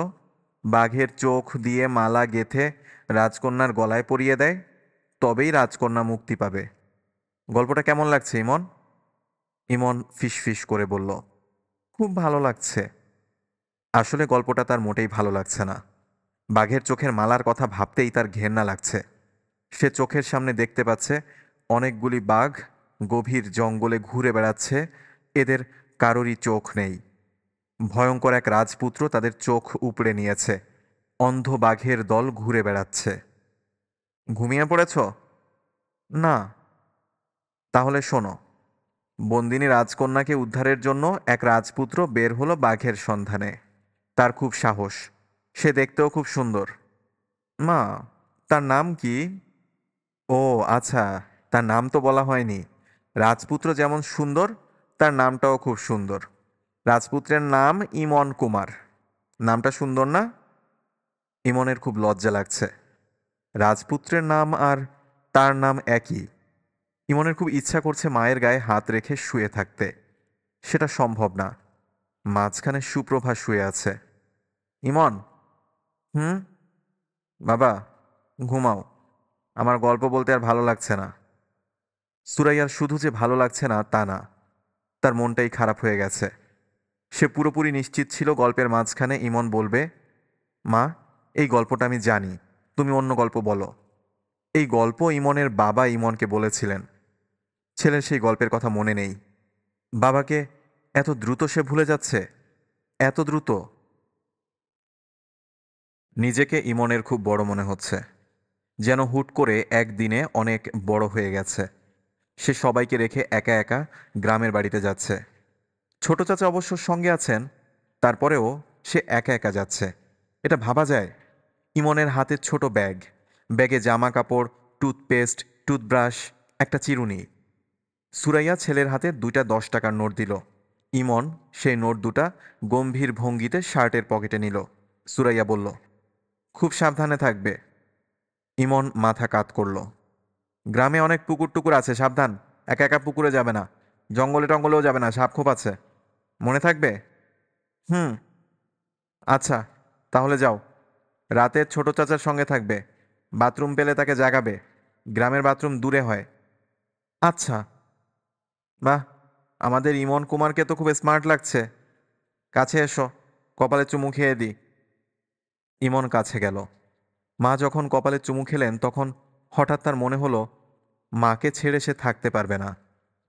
বাঘের চোখ দিয়ে মালা গেঁথে রাজকন্যার গলায় পরিয়ে দেয়, তবেই রাজকন্যা মুক্তি পাবে। গল্পটা কেমন লাগছে ইমন? ইমন ফিসফিস করে বলল, খুব ভালো লাগছে। আসলে গল্পটা তার মোটেই ভালো লাগছে না। বাঘের চোখের মালার কথা ভাবতেই তার ঘেন্না লাগছে। সে চোখের সামনে দেখতে পাচ্ছে অনেকগুলি বাঘ গভীর জঙ্গলে ঘুরে বেড়াচ্ছে। এদের কারোরই চোখ নেই। ভয়ঙ্কর এক রাজপুত্র তাদের চোখ উপড়ে নিয়েছে। অন্ধ বাঘের দল ঘুরে বেড়াচ্ছে। ঘুমিয়ে পড়েছ? না। তাহলে শোনো। বন্দিনী রাজকন্যাকে উদ্ধারের জন্য এক রাজপুত্র বের হলো বাঘের সন্ধানে। তার খুব সাহস। সে দেখতেও খুব সুন্দর। মা, তার নাম কি? ও আচ্ছা, তার নাম তো বলা হয়নি। রাজপুত্র যেমন সুন্দর, তার নামটাও খুব সুন্দর। রাজপুত্রের নাম ইমন কুমার। নামটা সুন্দর না? ইমনের খুব লজ্জা লাগছে। রাজপুত্রের নাম আর তার নাম একই। ইমনের খুব ইচ্ছা করছে মায়ের গায়ে হাত রেখে শুয়ে থাকতে। সেটা সম্ভব না। মাঝখানে সুপ্রভা শুয়ে আছে। ইমন। হুম। বাবা, ঘুমাও। আমার গল্প বলতে আর ভালো লাগছে না। সুরাইয়ার শুধু যে ভালো লাগছে না তা না, তার মনটাই খারাপ হয়ে গেছে। সে পুরোপুরি নিশ্চিত ছিল গল্পের মাঝখানে ইমন বলবে, মা, এই গল্পটা আমি জানি, তুমি অন্য গল্প বলো। এই গল্প ইমনের বাবা ইমনকে বলেছিলেন। ছেলের সেই গল্পের কথা মনে নেই। বাবাকে এত দ্রুত সে ভুলে যাচ্ছে, এত দ্রুত। নিজেকে ইমনের খুব বড় মনে হচ্ছে, যেন হুট করে একদিনে অনেক বড় হয়ে গেছে। সে সবাইকে রেখে একা একা গ্রামের বাড়িতে যাচ্ছে। ছোট চাচা অবশ্য সঙ্গে আছেন, তারপরেও সে একা একা যাচ্ছে। এটা ভাবা যায়? ইমনের হাতে ছোট ব্যাগ, ব্যাগে জামা কাপড়, টুথপেস্ট, টুথব্রাশ, একটা চিরুনি। সুরাইয়া ছেলের হাতে দুইটা 10 টাকার নোট দিল। ইমন সেই নোট দুটা গম্ভীর ভঙ্গিতে শার্টের পকেটে নিল। সুরাইয়া বলল, খুব সাবধানে থাকবে। ইমন মাথা কাত করল। গ্রামে অনেক পুকুর টুকুর আছে, সাবধান। একা একা পুকুরে যাবে না, জঙ্গলে টঙ্গলেও যাবে না, সাপ খোপ আছে। মনে থাকবে? হুম। আচ্ছা, তাহলে যাও। রাতে ছোট চাচার সঙ্গে থাকবে। বাথরুম পেলে তাকে জাগাবে। গ্রামের বাথরুম দূরে হয়। আচ্ছা। বাহ, আমাদের ইমন কুমারকে তো খুব স্মার্ট লাগছে। কাছে এসো, কপালে চুমু খেয়ে দিই। ইমন কাছে গেল। মা যখন কপালে চুমু খেলেন তখন হঠাৎ তার মনে হলো মাকে ছেড়ে সে থাকতে পারবে না।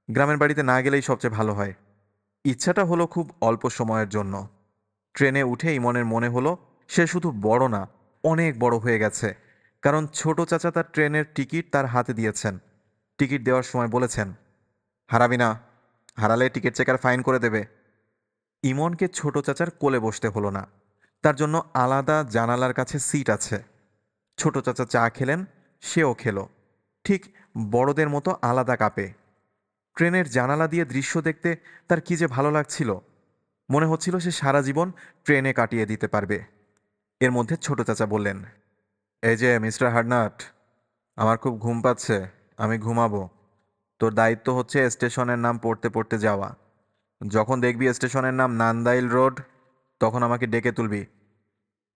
গ্রামের বাড়িতে না গেলেই সবচেয়ে ভালো হয়। ইচ্ছাটা হলো খুব অল্প সময়ের জন্য। ট্রেনে উঠে ইমনের মনে হলো সে শুধু বড় না, অনেক বড় হয়ে গেছে। কারণ ছোট চাচা তার ট্রেনের টিকিট তার হাতে দিয়েছেন। টিকিট দেওয়ার সময় বলেছেন, হারাবি না, হারালে টিকিট চেকার ফাইন করে দেবে। ইমনকে ছোট চাচার কোলে বসতে হলো না। তার জন্য আলাদা জানালার কাছে সিট আছে। ছোট চাচা চা খেলেন, সেও খেলো, ঠিক বড়দের মতো আলাদা কাপে। ট্রেনের জানালা দিয়ে দৃশ্য দেখতে তার কি যে ভালো লাগছিল। মনে হচ্ছিল সে সারা জীবন ট্রেনে কাটিয়ে দিতে পারবে। এর মধ্যে ছোট চাচা বললেন, এই যে মিস্টার হার্টনাট, আমার খুব ঘুম পাচ্ছে, আমি ঘুমাবো। তোর দায়িত্ব হচ্ছে স্টেশনের নাম পড়তে পড়তে যাওয়া। যখন দেখবি স্টেশনের নাম নান্দাইল রোড, তখন আমাকে ডেকে তুলবি।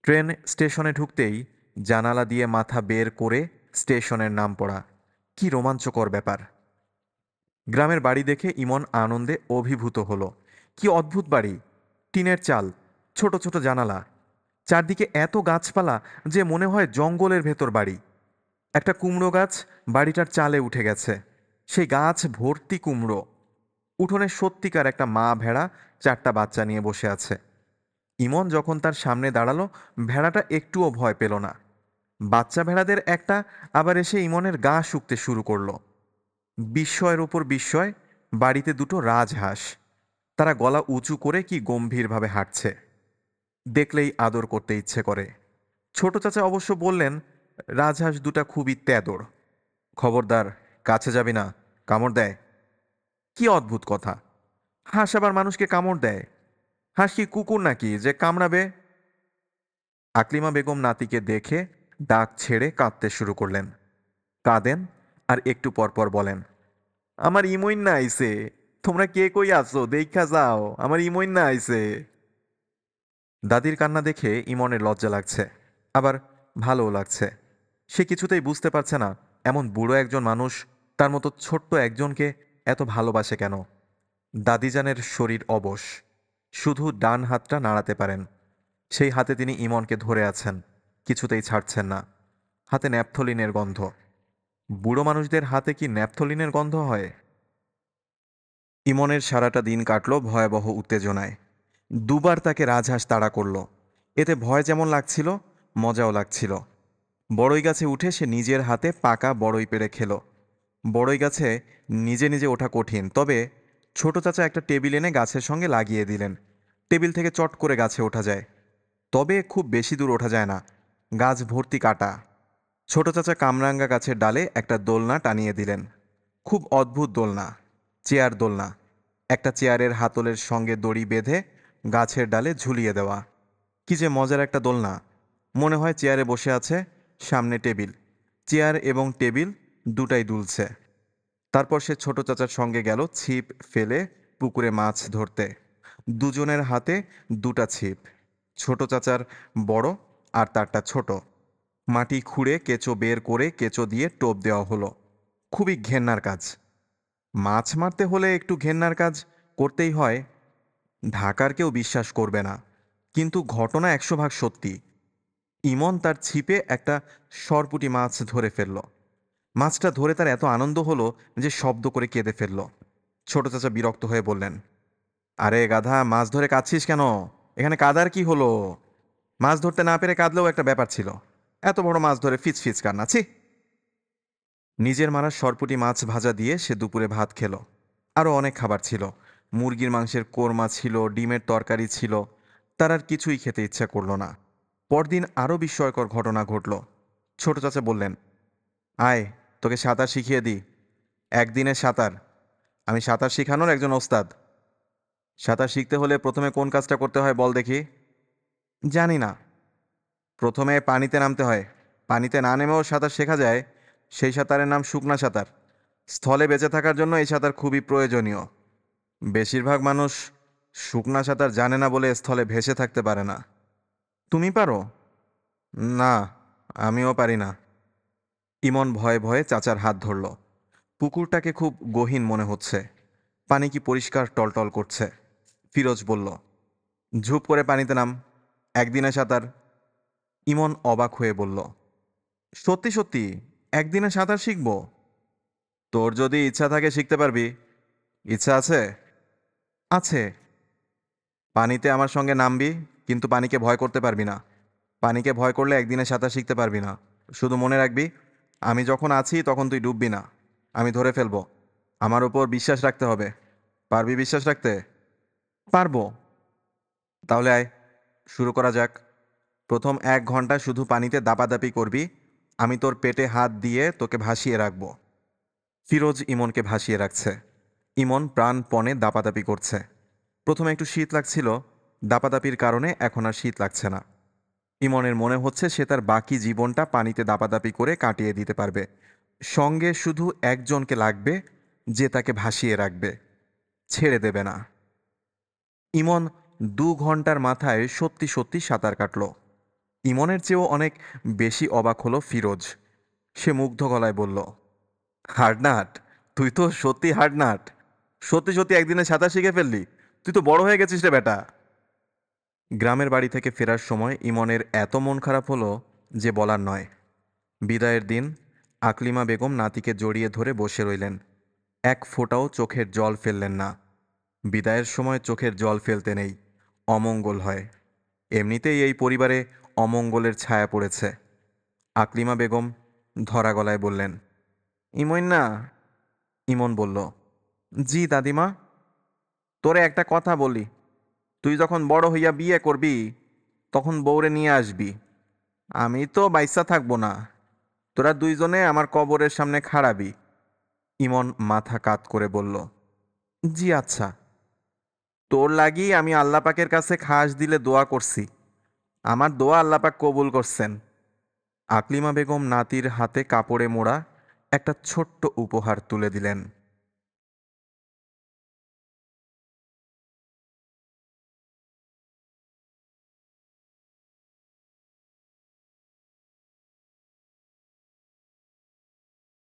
ট্রেন স্টেশনে ঢুকতেই জানালা দিয়ে মাথা বের করে স্টেশনের নাম পড়া, কি রোমাঞ্চকর ব্যাপার! গ্রামের বাড়ি দেখে ইমন আনন্দে অভিভূত হলো। কি অদ্ভুত বাড়ি! টিনের চাল, ছোট ছোট জানালা, চারদিকে এত গাছপালা যে মনে হয় জঙ্গলের ভেতর বাড়ি। একটা কুমড়ো গাছ বাড়িটার চালে উঠে গেছে, সেই গাছ ভর্তি কুমড়ো। উঠোনে সত্যিকার একটা মা ভেড়া চারটা বাচ্চা নিয়ে বসে আছে। ইমন যখন তার সামনে দাঁড়ালো, ভেড়াটা একটুও ভয় পেল না। বাচ্চা ভেড়াদের একটা আবার এসে ইমনের গা শুকতে শুরু করলো। বিস্ময়ের ওপর বিস্ময়, বাড়িতে দুটো রাজহাঁস। তারা গলা উঁচু করে কি গম্ভীরভাবে হাঁটছে, দেখলেই আদর করতে ইচ্ছে করে। ছোট চাচা অবশ্য বললেন, রাজহাঁস দুটা খুবই তেদর, খবরদার, কাছে যাবি না, কামড় দেয়। কি অদ্ভুত কথা! হাঁস আবার মানুষকে কামড় দেয়? হাঁস কি কুকুর নাকি যে কামড়াবে? আকলিমা বেগম নাতিকে দেখে ডাক ছেড়ে কাঁদতে শুরু করলেন। কাঁদেন আর একটু পরপর বলেন, আমার ইমইন না আইছে, তোমরা কে কই আছো দেখা যাও, আমার ইমইন না আইছে। দাদির কান্না দেখে ইমনের লজ্জা লাগছে, আবার ভালোও লাগছে। সে কিছুতেই বুঝতে পারছে না এমন বুড়ো একজন মানুষ তার মতো ছোট্ট একজনকে এত ভালোবাসে কেন। দাদিজানের শরীর অবশ, শুধু ডান হাতটা নাড়াতে পারেন। সেই হাতে তিনি ইমনকে ধরে আছেন, কিছুতেই ছাড়ছেন না। হাতে ন্যাপথলিনের গন্ধ। বুড়ো মানুষদের হাতে কি ন্যাপথলিনের গন্ধ হয়? ইমনের সারাটা দিন কাটল ভয়াবহ উত্তেজনায়। দুবার তাকে রাজহাঁস তাড়া করল। এতে ভয় যেমন লাগছিল, মজাও লাগছিল। বড়ই গাছে উঠে সে নিজের হাতে পাকা বড়ই পেড়ে খেল। বড়ই গাছে নিজে নিজে ওঠা কঠিন, তবে ছোট চাচা একটা টেবিল এনে গাছের সঙ্গে লাগিয়ে দিলেন। টেবিল থেকে চট করে গাছে ওঠা যায়, তবে খুব বেশি দূর ওঠা যায় না, গাছ ভর্তি কাটা। ছোট চাচা কামরাঙ্গা গাছের ডালে একটা দোলনা টানিয়ে দিলেন। খুব অদ্ভুত দোলনা, চেয়ার দোলনা। একটা চেয়ারের হাতলের সঙ্গে দড়ি বেঁধে গাছের ডালে ঝুলিয়ে দেওয়া। কি যে মজার একটা দোলনা! মনে হয় চেয়ারে বসে আছে, সামনে টেবিল, চেয়ার এবং টেবিল দুটাই দুলছে। তারপর সে ছোট চাচার সঙ্গে গেল ছিপ ফেলে পুকুরে মাছ ধরতে। দুজনের হাতে দুটা ছিপ, ছোট চাচার বড় আর তারটা ছোট। মাটি খুঁড়ে কেঁচো বের করে কেঁচো দিয়ে টোপ দেওয়া হলো। খুবই ঘেন্নার কাজ। মাছ মারতে হলে একটু ঘেন্নার কাজ করতেই হয়। ঢাকার কেউ বিশ্বাস করবে না, কিন্তু ঘটনা 100 ভাগ সত্যি। ইমন তার ছিপে একটা সরপুঁটি মাছ ধরে ফেলল। মাছটা ধরে তার এত আনন্দ হলো যে শব্দ করে কেঁদে ফেলল। ছোট চাচা বিরক্ত হয়ে বললেন, আরে গাধা, মাছ ধরে কাঁদছিস কেন? এখানে কাদার কি হলো? মাছ ধরতে না পেরে কাঁদলেও একটা ব্যাপার ছিল, এত বড় মাছ ধরে ফিচ ফিচ কান্না, ছি! নিজের মারা সরপুঁটি মাছ ভাজা দিয়ে সে দুপুরে ভাত খেল। আরও অনেক খাবার ছিল, মুরগির মাংসের কোরমা ছিল, ডিমের তরকারি ছিল। তার আর কিছুই খেতে ইচ্ছা করল না। পরদিন আরও বিস্ময়কর ঘটনা ঘটল। ছোট চাচা বললেন, আয়, তোকে সাঁতার শিখিয়ে দিই। একদিনের সাঁতার। আমি সাঁতার শিখানোর একজন ওস্তাদ। সাঁতার শিখতে হলে প্রথমে কোন কাজটা করতে হয় বল দেখি? জানি না। প্রথমে পানিতে নামতে হয়। পানিতে না নেমেও সাঁতার শেখা যায়, সেই সাঁতারের নাম শুকনা সাঁতার। স্থলে বেঁচে থাকার জন্য এই সাঁতার খুবই প্রয়োজনীয়। বেশিরভাগ মানুষ শুকনা সাঁতার জানে না বলে স্থলে ভেসে থাকতে পারে না। তুমি পারো? না, আমিও পারি না। ইমন ভয়ে ভয়ে চাচার হাত ধরল। পুকুরটাকে খুব গহীন মনে হচ্ছে, পানি কি পরিষ্কার টলটল করছে। ফিরোজ বলল, ঝুপ করে পানিতে নাম, একদিনে সাঁতার। ইমন অবাক হয়ে বলল, সত্যি সত্যি একদিনে সাঁতার শিখব? তোর যদি ইচ্ছা থাকে শিখতে পারবি। ইচ্ছা আছে? আছে। পানিতে আমার সঙ্গে নামবি, কিন্তু পানিকে ভয় করতে পারবি না। পানিকে ভয় করলে একদিনে সাঁতার শিখতে পারবি না। শুধু মনে রাখবি, আমি যখন আছি তখন তুই ডুববি না, আমি ধরে ফেলবো। আমার উপর বিশ্বাস রাখতে হবে। পারবি বিশ্বাস রাখতে? পারবো। তাহলে আয়, শুরু করা যাক। প্রথম 1 ঘন্টা শুধু পানিতে দাপাদাপি করবি। আমি তোর পেটে হাত দিয়ে তোকে ভাসিয়ে রাখব। ফিরোজ ইমনকে ভাসিয়ে রাখছে। ইমন প্রাণপণে দাপাদাপি করছে। প্রথমে একটু শীত লাগছিল, দাপাদাপির কারণে এখন আর শীত লাগছে না। ইমনের মনে হচ্ছে সে তার বাকি জীবনটা পানিতে দাপাদাপি করে কাটিয়ে দিতে পারবে। সঙ্গে শুধু একজনকে লাগবে যে তাকে ভাসিয়ে রাখবে, ছেড়ে দেবে না। ইমন 2 ঘন্টার মাথায় সত্যি সত্যি সাঁতার কাটল। ইমনের চেয়েও অনেক বেশি অবাক হলো ফিরোজ। সে মুগ্ধ গলায় বলল, হার্ডনাট, তুই তো সত্যি হার্ডনাট। সত্যি সত্যি একদিনে সাঁতার শিখে ফেললি। তুই তো বড় হয়ে গেছিস রে বেটা। গ্রামের বাড়ি থেকে ফেরার সময় ইমনের এত মন খারাপ হলো যে বলার নয়। বিদায়ের দিন আকলিমা বেগম নাতিকে জড়িয়ে ধরে বসে রইলেন। এক ফোঁটাও চোখের জল ফেললেন না। বিদায়ের সময় চোখের জল ফেলতে নেই, অমঙ্গল হয়। এমনিতেই এই পরিবারে অমঙ্গলের ছায়া পড়েছে। আকলিমা বেগম ধরা গলায় বললেন, ইমন না। ইমন বলল, জি দাদিমা। তোরে একটা কথা বলি, তুই যখন বড় হইয়া বিয়ে করবি তখন বউরে নিয়ে আসবি। আমি তো বাইসা থাকবো না, তোরা দুইজনে আমার কবরের সামনে খাড়াবি। ইমন মাথা কাত করে বলল, জি আচ্ছা। তোর লাগি আমি আল্লাহ পাকের কাছে খাস দিলে দোয়া করছি, আমার দোয়া আল্লাহ পাক কবুল করছেন। আকলিমা বেগম নাতির হাতে কাপড়ে মোড়া একটা ছোট্ট উপহার তুলে দিলেন।